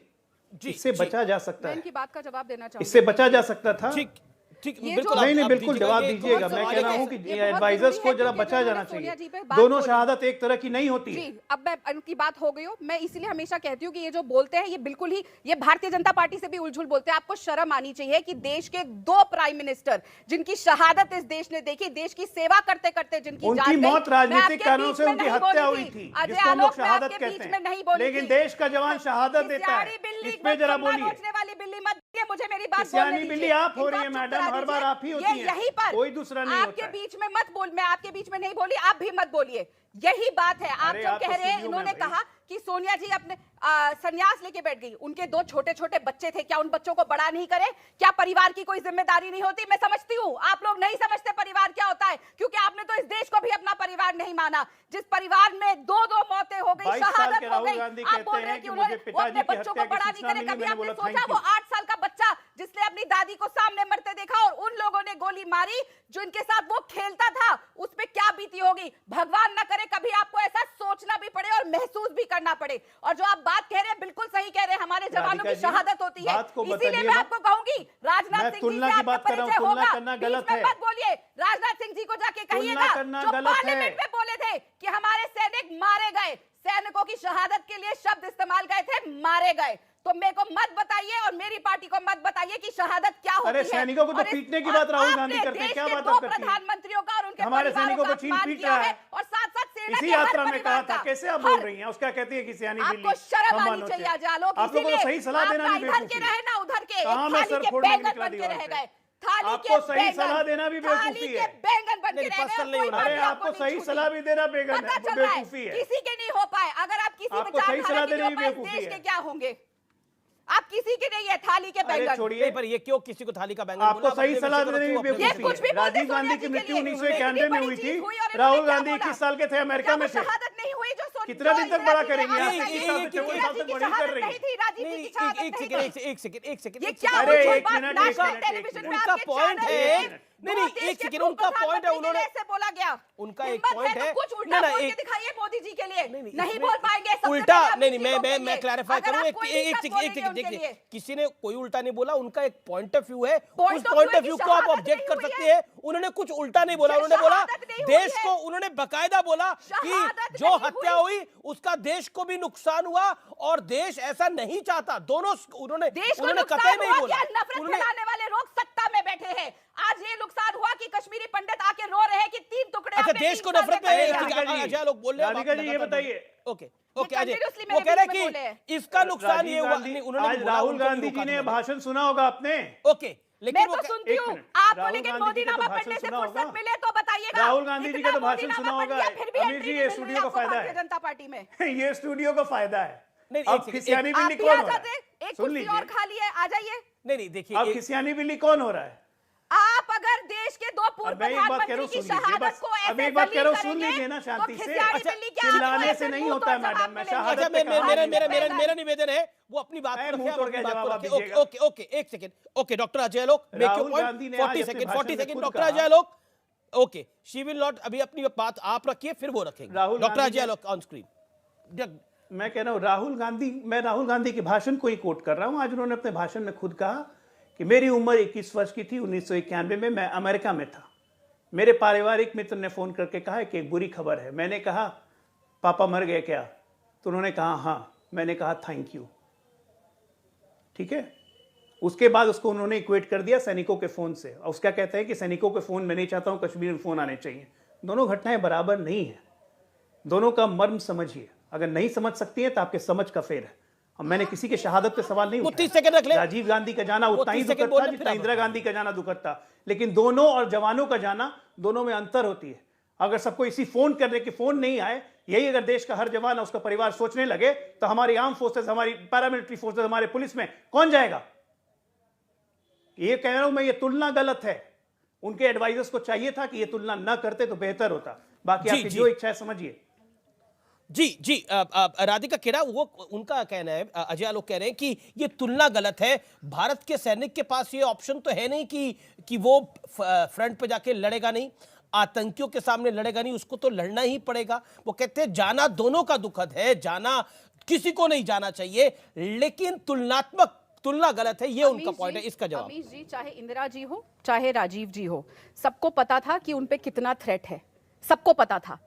इससे बचा जा सकता है, इनकी बात का जवाब देना चाहूंगी। इससे बचा जा सकता था। बिल्कुल नहीं, बिल्कुल जवाब दीजिएगा। मैं कह रहा हूं कि एडवाइजर्स को जरा बचा जाना चाहिए। दोनों शहादत एक तरह की नहीं होती है। अब मैं उनकी बात हो गई हो, मैं इसीलिए हमेशा कहती हूँ कि ये जो बोलते हैं ये बिल्कुल ही, ये भारतीय जनता पार्टी से भी उलझुल बोलते हैं। आपको शर्म आनी चाहिए कि देश के 2 प्राइम मिनिस्टर जिनकी शहादत इस देश ने देखी, देश की सेवा करते करते जिनकी उनकी मौत राजनीतिक कारणों से उनकी हत्या हुई थी, जिसको हम लोग शहादत कहते हैं। लेकिन देश का जवान शहादत देता है, इसमें जरा बोलिए। मुझे मेरी बात सियानी बिल्ली आप हो रही है मैडम, हर बार आप ही होती हैं। यहीं पर कोई दूसरा नहीं आपके बीच में मत बोल, मैं आपके बीच में नहीं बोली, आप भी मत बोलिए। यही बात है। आप जो कह रहे हैं, इन्होंने कहा कि सोनिया जी अपने संन्यास लेके बैठ गई, उनके 2 छोटे छोटे बच्चे थे, क्या उन बच्चों को बड़ा नहीं करे? क्या परिवार की कोई जिम्मेदारी नहीं होती? मैं समझती हूँ आप लोग नहीं समझते परिवार क्या होता है, क्योंकि आपने तो इस देश को भी अपना परिवार नहीं माना। जिस परिवार में 2 मौतें हो गई, शहादत हो गई, आप बोल रहे हैं कि उन्होंने अपने बच्चों को बड़ा नहीं करे। कभी आपने सोचा वो 8 साल का बच्चा जिसने अपनी दादी को सामने मरते देखा और उन लोगों ने गोली मारी, जो इनके साथ वो खेलता था, उस पे क्या बीती होगी? भगवान न करे कभी आपको ऐसा सोचना भी पड़े और महसूस भी करना पड़े। और जो आप बात कह रहे हैं बिल्कुल सही कह रहे हैं, हमारे जवानों की शहादत होती है। इसीलिए मैं आपको कहूंगी, राजनाथ सिंह जी से आपका परिचय होगा, बीच में मत बोलिए। राजनाथ सिंह जी को जाके कहिएगा जो पार्लियामेंट में बोले थे कि हमारे सैनिक मारे गए, सैनिकों की शहादत के लिए शब्द इस्तेमाल गए थे, मारे गए। तो मेरे को मत बताइए और मेरी पार्टी को मत बताइए कि शहादत क्या होती है। अरे सैनिकों को तो पीटने की बात राहुल गांधी करते हैं, क्या बात आप करती हैं? प्रधानमंत्रियों का और उनके हमारे सैनिकों को चीन पीट रहा है और साथ-साथ इसी यात्रा में कहा था। कैसे आप बोल रही हैं? उसका कहती है कि सियानी बिल्ली। आपको शर्म आनी चाहिए आजालोक। आप लोगों को सही सलाह देना भी इधर के रहे ना उधर के, कहां में सर फोड़ बैंगन बन के रह गए। आपको सही सलाह देना भी बेवकूफी है। बैंगन बन के रह गए। अरे आपको सही सलाह भी देना बेवकूफी है। किसी के नहीं हो पाए। अगर आप किसी विचारधारा के नहीं हो पाए, देश के क्या होंगे? आप किसी के नहीं है थाली के बैंगन। छोड़िए, पर ये क्यों किसी को थाली का बैंगन? आपको सही सलाह देने में बेवकूफी है। राजीव गांधी की मृत्यु 1991 में हुई थी, राहुल गांधी 21 साल के थे, अमेरिका में थे। शहादत नहीं हुई जो कितना दिन तक बड़ा करेंगे? एक सेकंड, उनका पॉइंट है। नहीं, एक सेकंड, उनका पॉइंट है। उन्होंने ऐसे बोला गया, उनका एक पॉइंट है। कुछ उल्टा बोल के दिखाइए मोदी जी के लिए। पाएंगे, नहीं बोल पाएंगे। सबसे उल्टा पहले अपनी नहीं, चीजों के मैं लिए। क्लैरिफाई अगर करूं, आप एक कोई एक दिक्कत सेकंड बोलेंगे उनके देखिए, लिए। किसी ने कोई उल्टा नहीं बोला, उनका एक पॉइंट ऑफ व्यू है, Point उस of पॉइंट view ऑफ की व्यू को आप शहादत ऑब्जेक्ट नहीं कर हुई सकते है। हैं। उन्होंने कुछ उल्टा नहीं बोला, उन्होंने बोला शहादत नहीं हुई देश है। को, उन्होंने बकायदा बोला कि शहादत जो नहीं हत्या हुई उसका देश को भी नुकसान हुआ और देश ऐसा नहीं चाहता। दोनों उन्होंने देश को उन्होंने नुकसान कतई नहीं हुआ बोला। क्या? नफरत फैलाने वाले लोग सत्ता में बैठे हैं। आज ये नुकसान हुआ कि कश्मीरी पंडित आके रो रहे हैं कि 3 टुकड़े अच्छा, आपने देश को 3 साल नफरत में कर में दिया। राधिका जी, अजय लोग बोल रहे हैं, राधिका जी, ये लगातार बताइए। ओके ओके अजय, continuously वो मेरे कह रहे बीच में बोले हैं हैं। कि इसका नुकसान राजीव ये हुआ गांधी- नहीं, उन्होंने आज बोला, राहुल उनको भी गांधी रोका जी ने था। भाषण सुना होगा आपने। ओके, लेकिन मैं वो तो कह- सुनती एक हूँ मिनट, आपको, राहुल लेकिन गांधी मोदी जी का तो नामा भाषण पढ़ने से सुना फुर्सत होगा। मिले तो बताइएगा। राहुल गांधी जी का तो भाषण सुना होगा। फिर भी अमित एंट्री जी, नहीं ये मिल रही स्टूडियो का आपको फायदा भारतीय है। जनता पार्टी में। ये स्टूडियो का फायदा है। नहीं, अब एक- खिसियानी आप बिल्ली भी कौन आ हो रहा जाते, है? एक सुन कुर्सी और लीजिए, खाली है, आ जाइए। नहीं देखिए, अब खिसियानी बिल्ली कौन हो रहा है? आप अगर देश के 2 पूर्व अब मैं एक बात कह रहा प्रधानमंत्री हूँ, की सुन लीजिए शहादत बस। को अब ऐसे एक बात कह रहा हूँ, दलील सुन लीजिए करेंगे, ना तो शांति से। खिसियानी अच्छा, बिल्ली क्या आपको चिल्लाने ऐसे से नहीं मुंह होता तोड़ है मैडम, जवाब मैं मिलेंगे? शहादत अच्छा, पे काम मेरा नहीं करता। मेरा मेरा निवेदन है वो अपनी बात मैं को मुंह रखें, तोड़ आप अपनी के बात को जवाब रखें। दीजिएगा। ओके ओके, एक सेकंड। ओके डॉक्टर अजय लोक, make your Rahul point. Gandhi ने 40 आज अपने सेकंड, भाषण 40 में सेकंड, खुद डॉक्टर कहा- अजय लोक। ओके, शी विल नॉट, अभी अपनी बात आप रखिए, फिर वो रखेंगे। राहुल डॉक्टर गांधी अजय ने- लोक ऑन स्क्रीन। मैं कह रहा हूँ राहुल गांधी, मैं राहुल गांधी के भाषण को ही कोट कर रहा हूँ। आज उन्होंने अपने भाषण में खुद कहा कि मेरी उम्र 21 वर्ष की थी 1991 में, मैं अमेरिका में था। मेरे पारिवारिक मित्र ने फोन करके कहा कि एक बुरी खबर है। मैंने कहा पापा मर गए क्या? तो उन्होंने कहा हाँ। मैंने कहा थैंक यू। ठीक है, उसके बाद उसको उन्होंने इक्वेट कर दिया सैनिकों के फोन से। और उसका कहते हैं कि सैनिकों के फोन मैं नहीं चाहता हूं, कश्मीर में फोन आने चाहिए। दोनों घटनाएं बराबर नहीं है, दोनों का मर्म समझिए। अगर नहीं समझ सकती है तो आपके समझ का फेर है। अब मैंने किसी के शहादत पे सवाल नहीं वो उठाया। 30 सेकंड रख ले। राजीव गांधी का जाना वो उतना ही 30 सेकंड दुखद था बोलने जितना फिर आप इंदिरा गांधी का जाना दुखद था। लेकिन दोनों और जवानों का जाना, दोनों में अंतर होती है। अगर सबको इसी फोन करने के फोन नहीं आए, यही अगर देश का हर जवान और उसका परिवार सोचने लगे, तो हमारी आर्म फोर्सेस, हमारी पैरामिलिट्री फोर्सेस, हमारे पुलिस में कौन जाएगा? ये कह रहा हूं मैं, ये तुलना गलत है। उनके एडवाइजर्स को चाहिए था कि ये तुलना ना करते तो बेहतर होता। बाकी जी, आपकी जी। जो इच्छा है समझिए। जी जी, राधिका खेड़ा, वो उनका कहना है, अजय लोग कह रहे हैं कि ये तुलना गलत है। भारत के सैनिक के पास ये ऑप्शन तो है नहीं कि वो फ्रंट पे जाके लड़ेगा नहीं, आतंकियों के सामने लड़ेगा नहीं, उसको तो लड़ना ही पड़ेगा। वो कहते हैं जाना दोनों का दुखद है, जाना किसी को नहीं जाना चाहिए, लेकिन तुलना गलत है। ये उनका पॉइंट है। इसका जवाब अमीश जी, चाहे इंदिरा जी हो चाहे राजीव जी हो, सबको पता था कि उन पे कितना थ्रेट है, सबको पता था।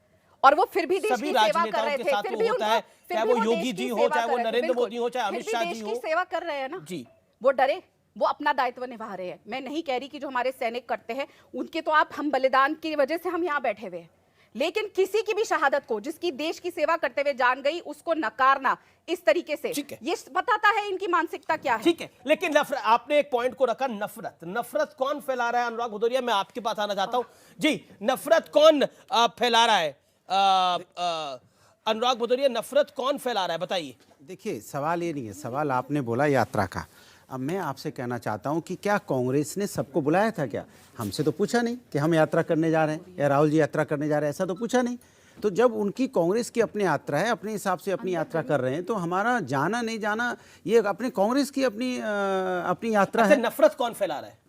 और वो फिर भी देश सभी की सेवा कर राजनेताओं रहे के थे। साथ फिर वो भी होता उनको, है, फिर चाहे भी वो देश योगी की जी हो, सेवा चाहे वो कर रहे थे। नरेंद्र बिल्कुल। मोदी हो, चाहे फिर अमित भी शाह देश जी की हो। सेवा कर रहे हैं ना जी, वो डरे, वो अपना दायित्व निभा रहे हैं। मैं नहीं कह रही कि जो हमारे सैनिक करते हैं उनके तो हम बलिदान की वजह से हम यहाँ बैठे हुए हैं, लेकिन किसी की भी शहादत को, जिसकी देश की सेवा करते हुए जान गई, उसको नकारना इस तरीके से, ठीक है। ये बताता है इनकी मानसिकता क्या है। ठीक है, लेकिन आपने एक पॉइंट को रखा, नफरत कौन फैला रहा है? अनुराग भदौरिया, मैं आपके पास आना चाहता हूं। जी, नफरत कौन फैला रहा है? अनुराग भदौरिया, नफरत कौन फैला रहा है, बताइए। देखिए, सवाल ये नहीं है, सवाल आपने बोला यात्रा का। अब मैं आपसे कहना चाहता हूं कि क्या कांग्रेस ने सबको बुलाया था क्या? हमसे तो पूछा नहीं कि हम यात्रा करने जा रहे हैं या राहुल जी यात्रा करने जा रहे हैं, ऐसा तो पूछा नहीं। तो जब उनकी कांग्रेस की अपनी यात्रा है, अपने हिसाब से अपनी यात्रा कर रहे हैं, तो हमारा जाना नहीं जाना ये अपने कांग्रेस की अपनी यात्रा है। नफरत कौन फैला रहा है?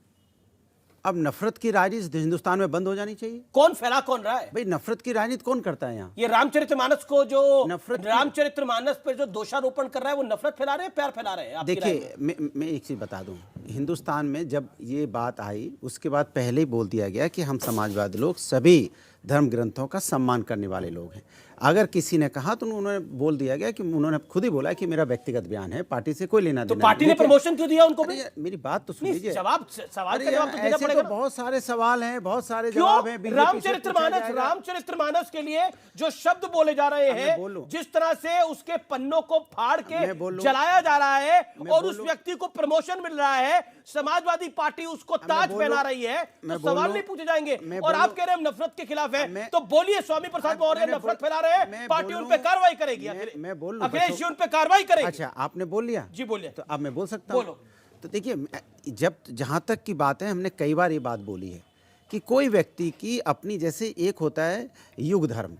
अब नफरत की राजनीति हिंदुस्तान में बंद हो जानी चाहिए। कौन फैला कौन रहा है? भाई, नफरत की राजनीति कौन करता है यहाँ? ये रामचरितमानस को जो नफरत रामचरितमानस पे जो दोषारोपण कर रहा है, वो नफरत फैला रहे हैं, प्यार फैला रहे हैं? आपकी राय में? देखिए, मैं एक चीज़ बता दूं, हिंदुस्तान में जब ये बात आई, उसके बाद पहले ही बोल दिया गया कि हम समाजवादी लोग सभी धर्म ग्रंथों का सम्मान करने वाले लोग हैं। अगर किसी ने कहा तो उन्होंने बोल दिया गया कि उन्होंने खुद ही बोला कि मेरा व्यक्तिगत बयान है, पार्टी से कोई लेना तो देना पार्टी नहीं। ने प्रमोशन क्यों दिया उनको भी? मेरी बात तो सुन नहीं, लीजिए। सवाल अरे का जवाब तो देना ऐसे पड़ेगा तो ना। बहुत सारे सवाल हैं, बहुत सारे क्यों? जवाब हैं। बीजेपी से पूछा जाएगा। रामचरितमानस के लिए जो शब्द बोले जा रहे हैं, बोलूं? जिस तरह से उसके पन्नों को फाड़ के मैं बोलूं? जलाया जा रहा है और उस बोलूं? व्यक्ति को प्रमोशन मिल रहा है, समाजवादी पार्टी उसको ताज बोलूं? पहना रही है, तो मैं सवाल बोलूं? नहीं पूछे जाएंगे। मैं और आप बोलूं? कह रहे हैं हम नफरत के खिलाफ है, मैं- तो बोलिए, स्वामी प्रसाद मौर्य मैंने नफरत बोल- फैला रहे हैं, मैं पार्टी उन बोलूं? पे कार्रवाई करेगी। मैं बोल लूं? अखिलेश जी उन पे कार्रवाई करेगी। अच्छा, आपने बोल लिया? जी, बोलिए। तो अब मैं बोल सकता हूँ? बोलो। तो देखिए, जब जहाँ तक की बात है, हमने कई बार ये बात बोली है कि कोई व्यक्ति की अपनी, जैसे एक होता है युग धर्म,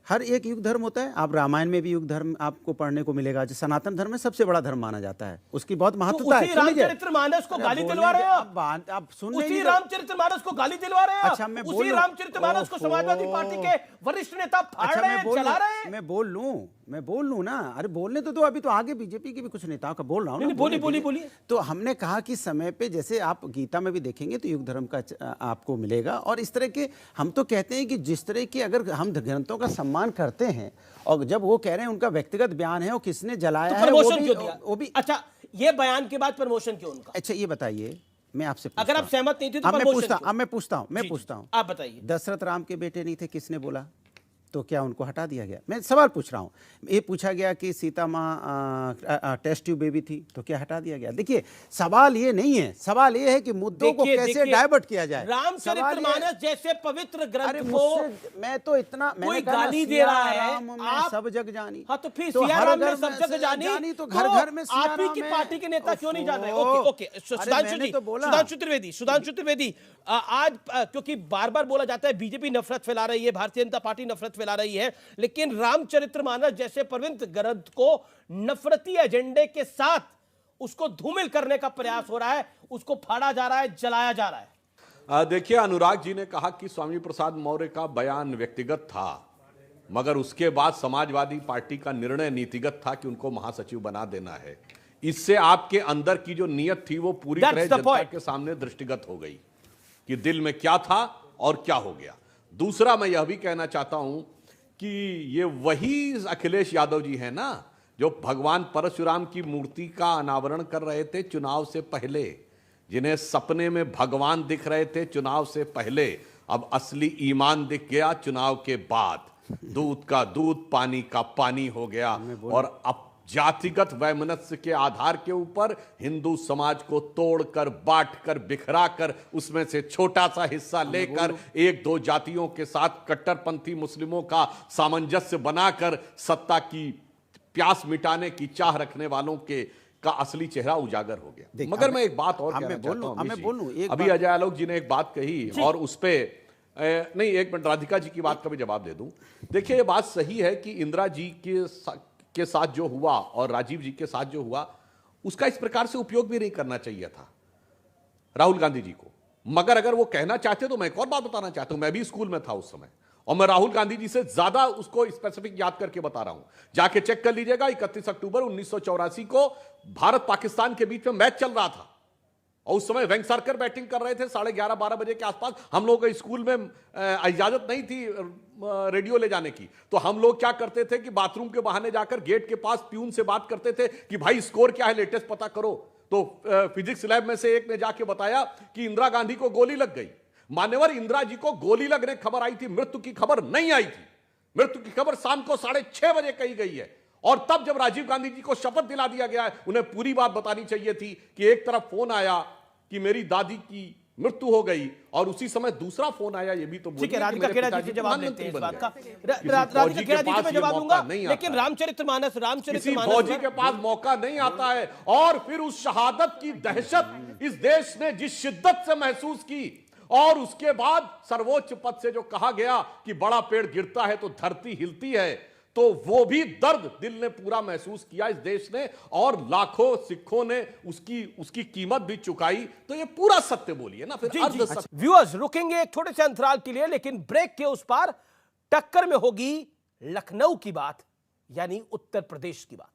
हर एक युग धर्म होता है। आप रामायण में भी युग धर्म आपको पढ़ने को मिलेगा, जो सनातन धर्म में सबसे बड़ा धर्म माना जाता है, उसकी बहुत महत्वता है। उसी रामचरितमानस को गाली दिलवा रहे हैं आप सुन नहीं उसी रहे। रामचरितमानस को गाली दिलवा रहे हैं अच्छा, मैं बोल उसी लूं। रामचरितमानस को समाजवादी पार्टी के वरिष्ठ नेता फाड़ अच्छा, रहे हैं, चला रहे हैं। मैं बोल लूं ना। अरे बोलने तो दो, अभी तो आगे बीजेपी के भी कुछ नेताओं का बोल रहा हूँ ना। बोलिए। तो हमने कहा कि समय पे, जैसे आप गीता में भी देखेंगे तो युग धर्म का आपको मिलेगा। और इस तरह के हम तो कहते हैं कि जिस तरह की अगर हम ग्रंथों का सम्मान करते हैं, और जब वो कह रहे हैं उनका व्यक्तिगत बयान है, वो किसने जलाया है, वो भी अच्छा, ये बयान के बाद प्रमोशन क्यों उनका? अच्छा, ये बताइए, मैं आपसे अगर आप सहमत नहीं थे तो अब मैं प्रमोशन पूछता हूँ आप बताइए। दशरथ राम के बेटे नहीं थे, किसने बोला? तो क्या उनको हटा दिया गया? मैं सवाल पूछ रहा हूँ। ये पूछा गया कि सीता माँ टेस्ट ट्यूब बेबी थी, तो क्या हटा दिया गया? देखिए, सवाल ये नहीं है, सवाल ये है कि मुद्दों को कैसे डाइवर्ट किया जाए। रामचरितमानस जैसे पवित्र ग्रंथ को मैं तो इतना कोई गाली दे रहा है, आप सब जग जानी। हाँ, तो फिर सिया राम में सब जग जानी, तो घर घर में आप ही की पार्टी के नेता क्यों नहीं जान रहे? ओके, सुधांशु त्रिवेदी, आज क्योंकि बार बार बोला जाता है बीजेपी नफरत फैला रही है, भारतीय जनता पार्टी नफरत फैला रही है, लेकिन रामचरितमानस जैसे पवित्र ग्रंथ को नफरती एजेंडे के साथ उसको धूमिल करने का प्रयास हो रहा है, उसको फाड़ा जा रहा है, जलाया जा रहा है। देखिए, अनुराग जी ने कहा कि स्वामी प्रसाद मौर्य का बयान व्यक्तिगत था, मगर उसके बाद समाजवादी पार्टी का निर्णय नीतिगत था कि उनको महासचिव बना देना है। इससे आपके अंदर की जो नीयत थी वो पूरी तरह जनता के सामने दृष्टिगत हो गई कि दिल में क्या था और क्या हो गया। दूसरा, मैं यह भी कहना चाहता हूं कि ये वही अखिलेश यादव जी हैं ना, जो भगवान परशुराम की मूर्ति का अनावरण कर रहे थे चुनाव से पहले, जिन्हें सपने में भगवान दिख रहे थे चुनाव से पहले, अब असली ईमान दिख गया चुनाव के बाद। दूध का दूध, पानी का पानी हो गया, और अब जातिगत वैमनस्य के आधार के ऊपर हिंदू समाज को तोड़कर, बांटकर, बिखराकर, उसमें से छोटा सा हिस्सा लेकर एक दो जातियों के साथ कट्टरपंथी मुस्लिमों का सामंजस्य बनाकर सत्ता की प्यास मिटाने की चाह रखने वालों के का असली चेहरा उजागर हो गया। मगर मैं एक बात और कहना चाहता हूं, अभी अजय आलोक जी ने एक बात कही और उस पे नहीं, एक मिनट, राधिका जी की बात का भी जवाब दे दूं। देखिए, ये बात सही है कि इंदिरा जी के साथ जो हुआ और राजीव जी के साथ जो हुआ, उसका इस प्रकार से उपयोग भी नहीं करना चाहिए था राहुल गांधी जी को। मगर अगर वो कहना चाहते तो मैं एक और बात बताना चाहता हूं, मैं भी स्कूल में था उस समय, और मैं राहुल गांधी जी से ज्यादा उसको स्पेसिफिक याद करके बता रहा हूं। जाके चेक कर लीजिएगा, 31 अक्टूबर 1984 को भारत पाकिस्तान के बीच में मैच चल रहा था, और उस समय वेंगसरकर बैटिंग कर रहे थे 11:30-12 बजे के आसपास। हम लोगों को स्कूल में इजाजत नहीं थी रेडियो ले जाने की, तो हम लोग क्या करते थे कि बाथरूम के बहाने जाकर गेट के पास प्यून से बात करते थे कि भाई स्कोर क्या है, लेटेस्ट पता करो। तो फिजिक्स लैब में से एक ने जाके बताया कि इंदिरा गांधी को गोली लग गई। मान्यवर, इंदिरा जी को गोली लगने खबर आई थी, मृत्यु की खबर नहीं आई थी। मृत्यु की खबर शाम को 6:30 बजे कही गई है, और तब जब राजीव गांधी जी को शपथ दिला दिया गया है, उन्हें पूरी बात बतानी चाहिए थी कि एक तरफ फोन आया कि मेरी दादी की मृत्यु हो गई, और उसी समय दूसरा फोन आया, ये भी तो ठीक है, राधिका खेड़ा जी से जवाब लेते हैं इस बात का। राधिका खेड़ा जी से मैं जवाब दूंगा, लेकिन रामचरितमानस फौजी के पास मौका नहीं आता है। और फिर उस शहादत की दहशत इस देश ने जिस शिद्दत से महसूस की, और उसके बाद सर्वोच्च पद से जो कहा गया कि बड़ा पेड़ गिरता है तो धरती हिलती है, तो वो भी दर्द दिल ने पूरा महसूस किया इस देश ने, और लाखों सिखों ने उसकी कीमत भी चुकाई। तो ये पूरा सत्य बोलिए ना फिर। व्यूअर्स, रुकेंगे एक थोड़े से अंतराल के लिए, लेकिन ब्रेक के उस पार टक्कर में होगी लखनऊ की बात, यानी उत्तर प्रदेश की बात।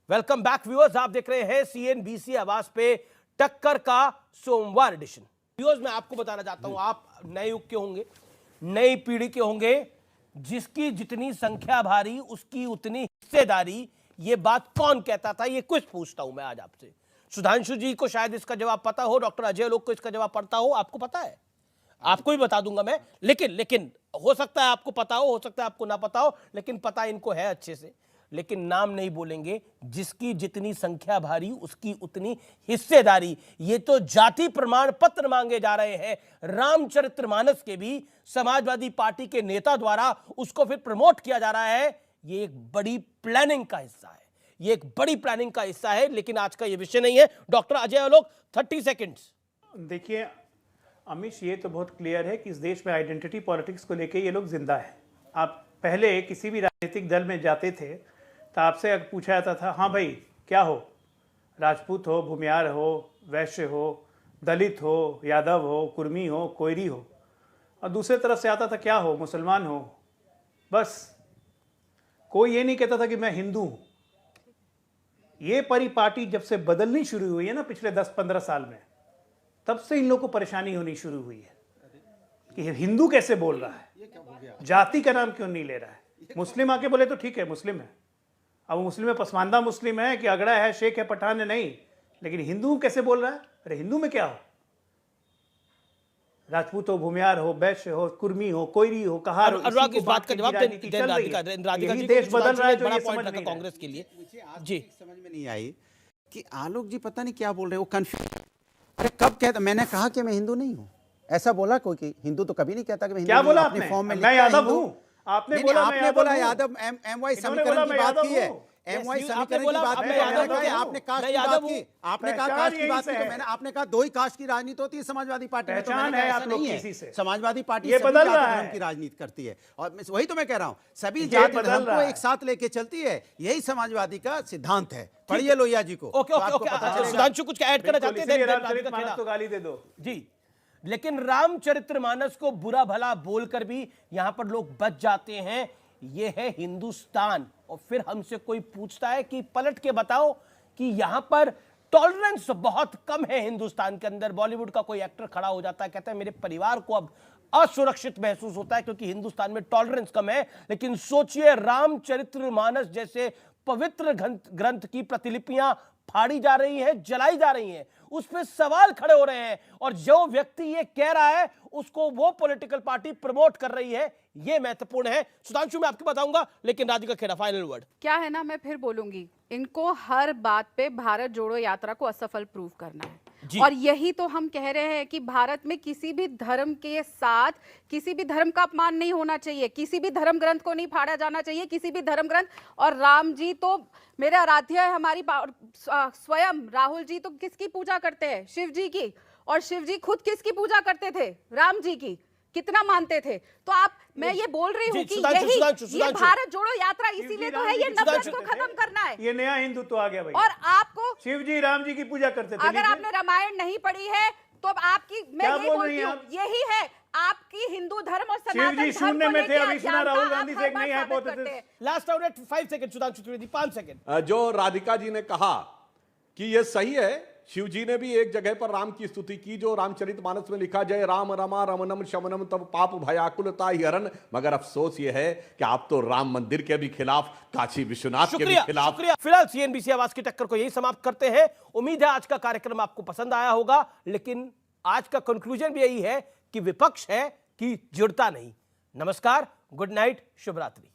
वेलकम बैक व्यूअर्स, आप देख रहे हैं सीएनबीसी आवाज पे टक्कर का सोमवार एडिशन। व्यूअर्स, मैं आपको बताना चाहता हूं, आप नए युग के होंगे, नई पीढ़ी के होंगे, जिसकी जितनी संख्या भारी उसकी उतनी हिस्सेदारी, ये बात कौन कहता था, ये क्विज पूछता हूं मैं आज आपसे। सुधांशु जी को शायद इसका जवाब पता हो, डॉक्टर अजय लोग को इसका जवाब पता हो, आपको पता है, आपको भी बता दूंगा मैं, लेकिन हो सकता है आपको पता हो सकता है आपको ना पता हो, लेकिन पता इनको है अच्छे से। लेकिन नाम नहीं बोलेंगे, जिसकी जितनी संख्या भारी उसकी उतनी हिस्सेदारी। ये तो जाति प्रमाण पत्र मांगे जा रहे हैं रामचरितमानस के भी, समाजवादी पार्टी के नेता द्वारा उसको फिर प्रमोट किया जा रहा है। ये एक बड़ी प्लानिंग का हिस्सा है, ये एक बड़ी प्लानिंग का हिस्सा है, लेकिन आज का ये विषय नहीं है। Doctor Ajay Alok, 30 seconds. देखिए अमिश, ये तो बहुत क्लियर है कि इस देश में आइडेंटिटी पॉलिटिक्स को लेके ये लोग जिंदा है। आप पहले किसी भी राजनीतिक दल में जाते थे तो आपसे पूछा जाता था, हाँ भाई क्या हो, राजपूत हो, भूमियार हो, वैश्य हो, दलित हो, यादव हो, कुर्मी हो, कोयरी हो, और दूसरे तरफ से आता था क्या हो, मुसलमान हो। बस कोई ये नहीं कहता था कि मैं हिंदू हूं। ये परिपाटी जब से बदलनी शुरू हुई है ना पिछले 10-15 साल में, तब से इन लोगों को परेशानी होनी शुरू हुई है कि हिंदू कैसे बोल रहा है, जाति का नाम क्यों नहीं ले रहा है। मुस्लिम आके बोले तो ठीक है, मुस्लिम है, अब मुस्लिम में पसमानदा मुस्लिम है कि अगड़ा है, शेख है, पठान है, नहीं, लेकिन हिंदू कैसे बोल रहा है। अरे हिंदू में क्या हो, राजपूत हो, भूमियार हो, वैश्य हो, कुर्मी हो, कोयरी हो, कहार हो, अनुराग इस बात का जवाब राजनीति चल रही है। राधिका यही जी देश बदल रहा है जो बड़ा ये पॉइंट समझ रखा नहीं कांग्रेस के लिए। मुझे आज जी तक समझ में नहीं आई कि आलोक जी पता नहीं क्या बोल रहे हैं, वो कंफ्यूज। अरे कब कहता, मैंने कहा कि मैं हिंदू नहीं हूँ, ऐसा बोला कोई कि हिंदू तो कभी नहीं कहता कि मैं हिंदू क्या नहीं हूं, बोला अपने आपने? फॉर्म में मैं लिखता है यादव हिंदू। हूं। आपने नहीं, बोला नहीं, मैं आपने यादव बोला हूं। यादव, एमवाई इन्होंने समीकरण बोला की मैं बात यादव की है, हूं। एमवाई आपने समीकरण की बोला बात मैं की, यादव मैंने कहा कि हूं। आपने कास्ट मैं की बात यादव की, हूं। आपने कहा पहचान कास्ट की यही बात से की, तो है। मैंने आपने कहा दो ही कास्ट की राजनीति होती है समाजवादी पार्टी में, तो पहचान मैंने है कहा आप ऐसा लोग नहीं किसी है। से। समाजवादी पार्टी ये सभी बदल जाति रहा धर्म है। की राजनीति करती है, और वही तो मैं कह रहा हूँ, सभी ये जाति बदल धर्म को रहा है। एक साथ लेके चलती है, यही समाजवादी का सिद्धांत है। पढ़िए लोहिया जी को, ओके तो ओके आपको ओके, पता चलेगा। सुधांशु कुछ ऐड करना चाहते इसलिए हैं? रामचरितमानस को गाली दे दो। जी, लेकिन रामचरितमानस को बुरा भला बोलकर भी यहां पर लोग बच जाते हैं। ये है हिंदुस्तान, और फिर हमसे कोई पूछता है कि पलट के बताओ कि यहां पर टॉलरेंस बहुत कम है हिंदुस्तान के अंदर। बॉलीवुड का कोई एक्टर खड़ा हो जाता है, कहता है मेरे परिवार को अब असुरक्षित महसूस होता है क्योंकि हिंदुस्तान में टॉलरेंस कम है। लेकिन सोचिए, रामचरितमानस जैसे पवित्र ग्रंथ की प्रतिलिपियां फाड़ी जा रही हैं, जलाई जा रही हैं, उस पर सवाल खड़े हो रहे हैं, और जो व्यक्ति ये कह रहा है उसको वो पॉलिटिकल पार्टी प्रमोट कर रही है। ये महत्वपूर्ण है। सुधांशु, मैं आपको बताऊंगा, लेकिन राधिका खेड़ा, फाइनल वर्ड क्या है ना, मैं फिर बोलूंगी, इनको हर बात पे भारत जोड़ो यात्रा को असफल प्रूव करना है। और यही तो हम कह रहे हैं कि भारत में किसी भी धर्म के साथ किसी भी धर्म का अपमान नहीं होना चाहिए, किसी भी धर्म ग्रंथ को नहीं फाड़ा जाना चाहिए, किसी भी धर्म ग्रंथ। और राम जी तो मेरे आराध्य है, हमारी स्वयं राहुल जी तो किसकी पूजा करते हैं? शिव जी की। और शिव जी खुद किसकी पूजा करते थे? राम जी की। कितना मानते थे? तो आप, मैं ये बोल रही हूँ कि यही ये भारत जोड़ो यात्रा इसीलिए तो है, ये नफरत को खत्म करना है। ये नया हिंदुत्व आ गया भाई। और आपको शिव जी राम जी की पूजा करते थे। अगर आपने रामायण नहीं पढ़ी है तो अब आपकी, मैं यही बोलती हूँ, यही है आपकी हिंदू धर्म और सनातन धर्म शून्य में थे, अभी सुना राहुल अज्ञानता, गांधी आप से एक हर नहीं बार है साबित पहुंचे करते थे। हैं। Last out at 5 second, Sudhanshu Trivedi 5 second. जो राधिका जी ने कहा कि ये सही है, शिव जी ने भी एक जगह पर राम की स्तुति की, जो रामचरितमानस में लिखा, जय राम रमा रमनम शमनम तब पाप भयाकुलता ही हरण। मगर अफसोस ये है कि आप तो राम मंदिर के भी खिलाफ, काशी विश्वनाथ के भी खिलाफ। शुक्रिया। फिलहाल सीएनबीसी आवाज की टक्कर को यही समाप्त करते हैं। उम्मीद है आज का कार्यक्रम आपको पसंद आया होगा, लेकिन आज का कंक्लूजन भी यही है कि विपक्ष है कि जुड़ता नहीं। नमस्कार, गुड नाइट, शुभ रात्रि।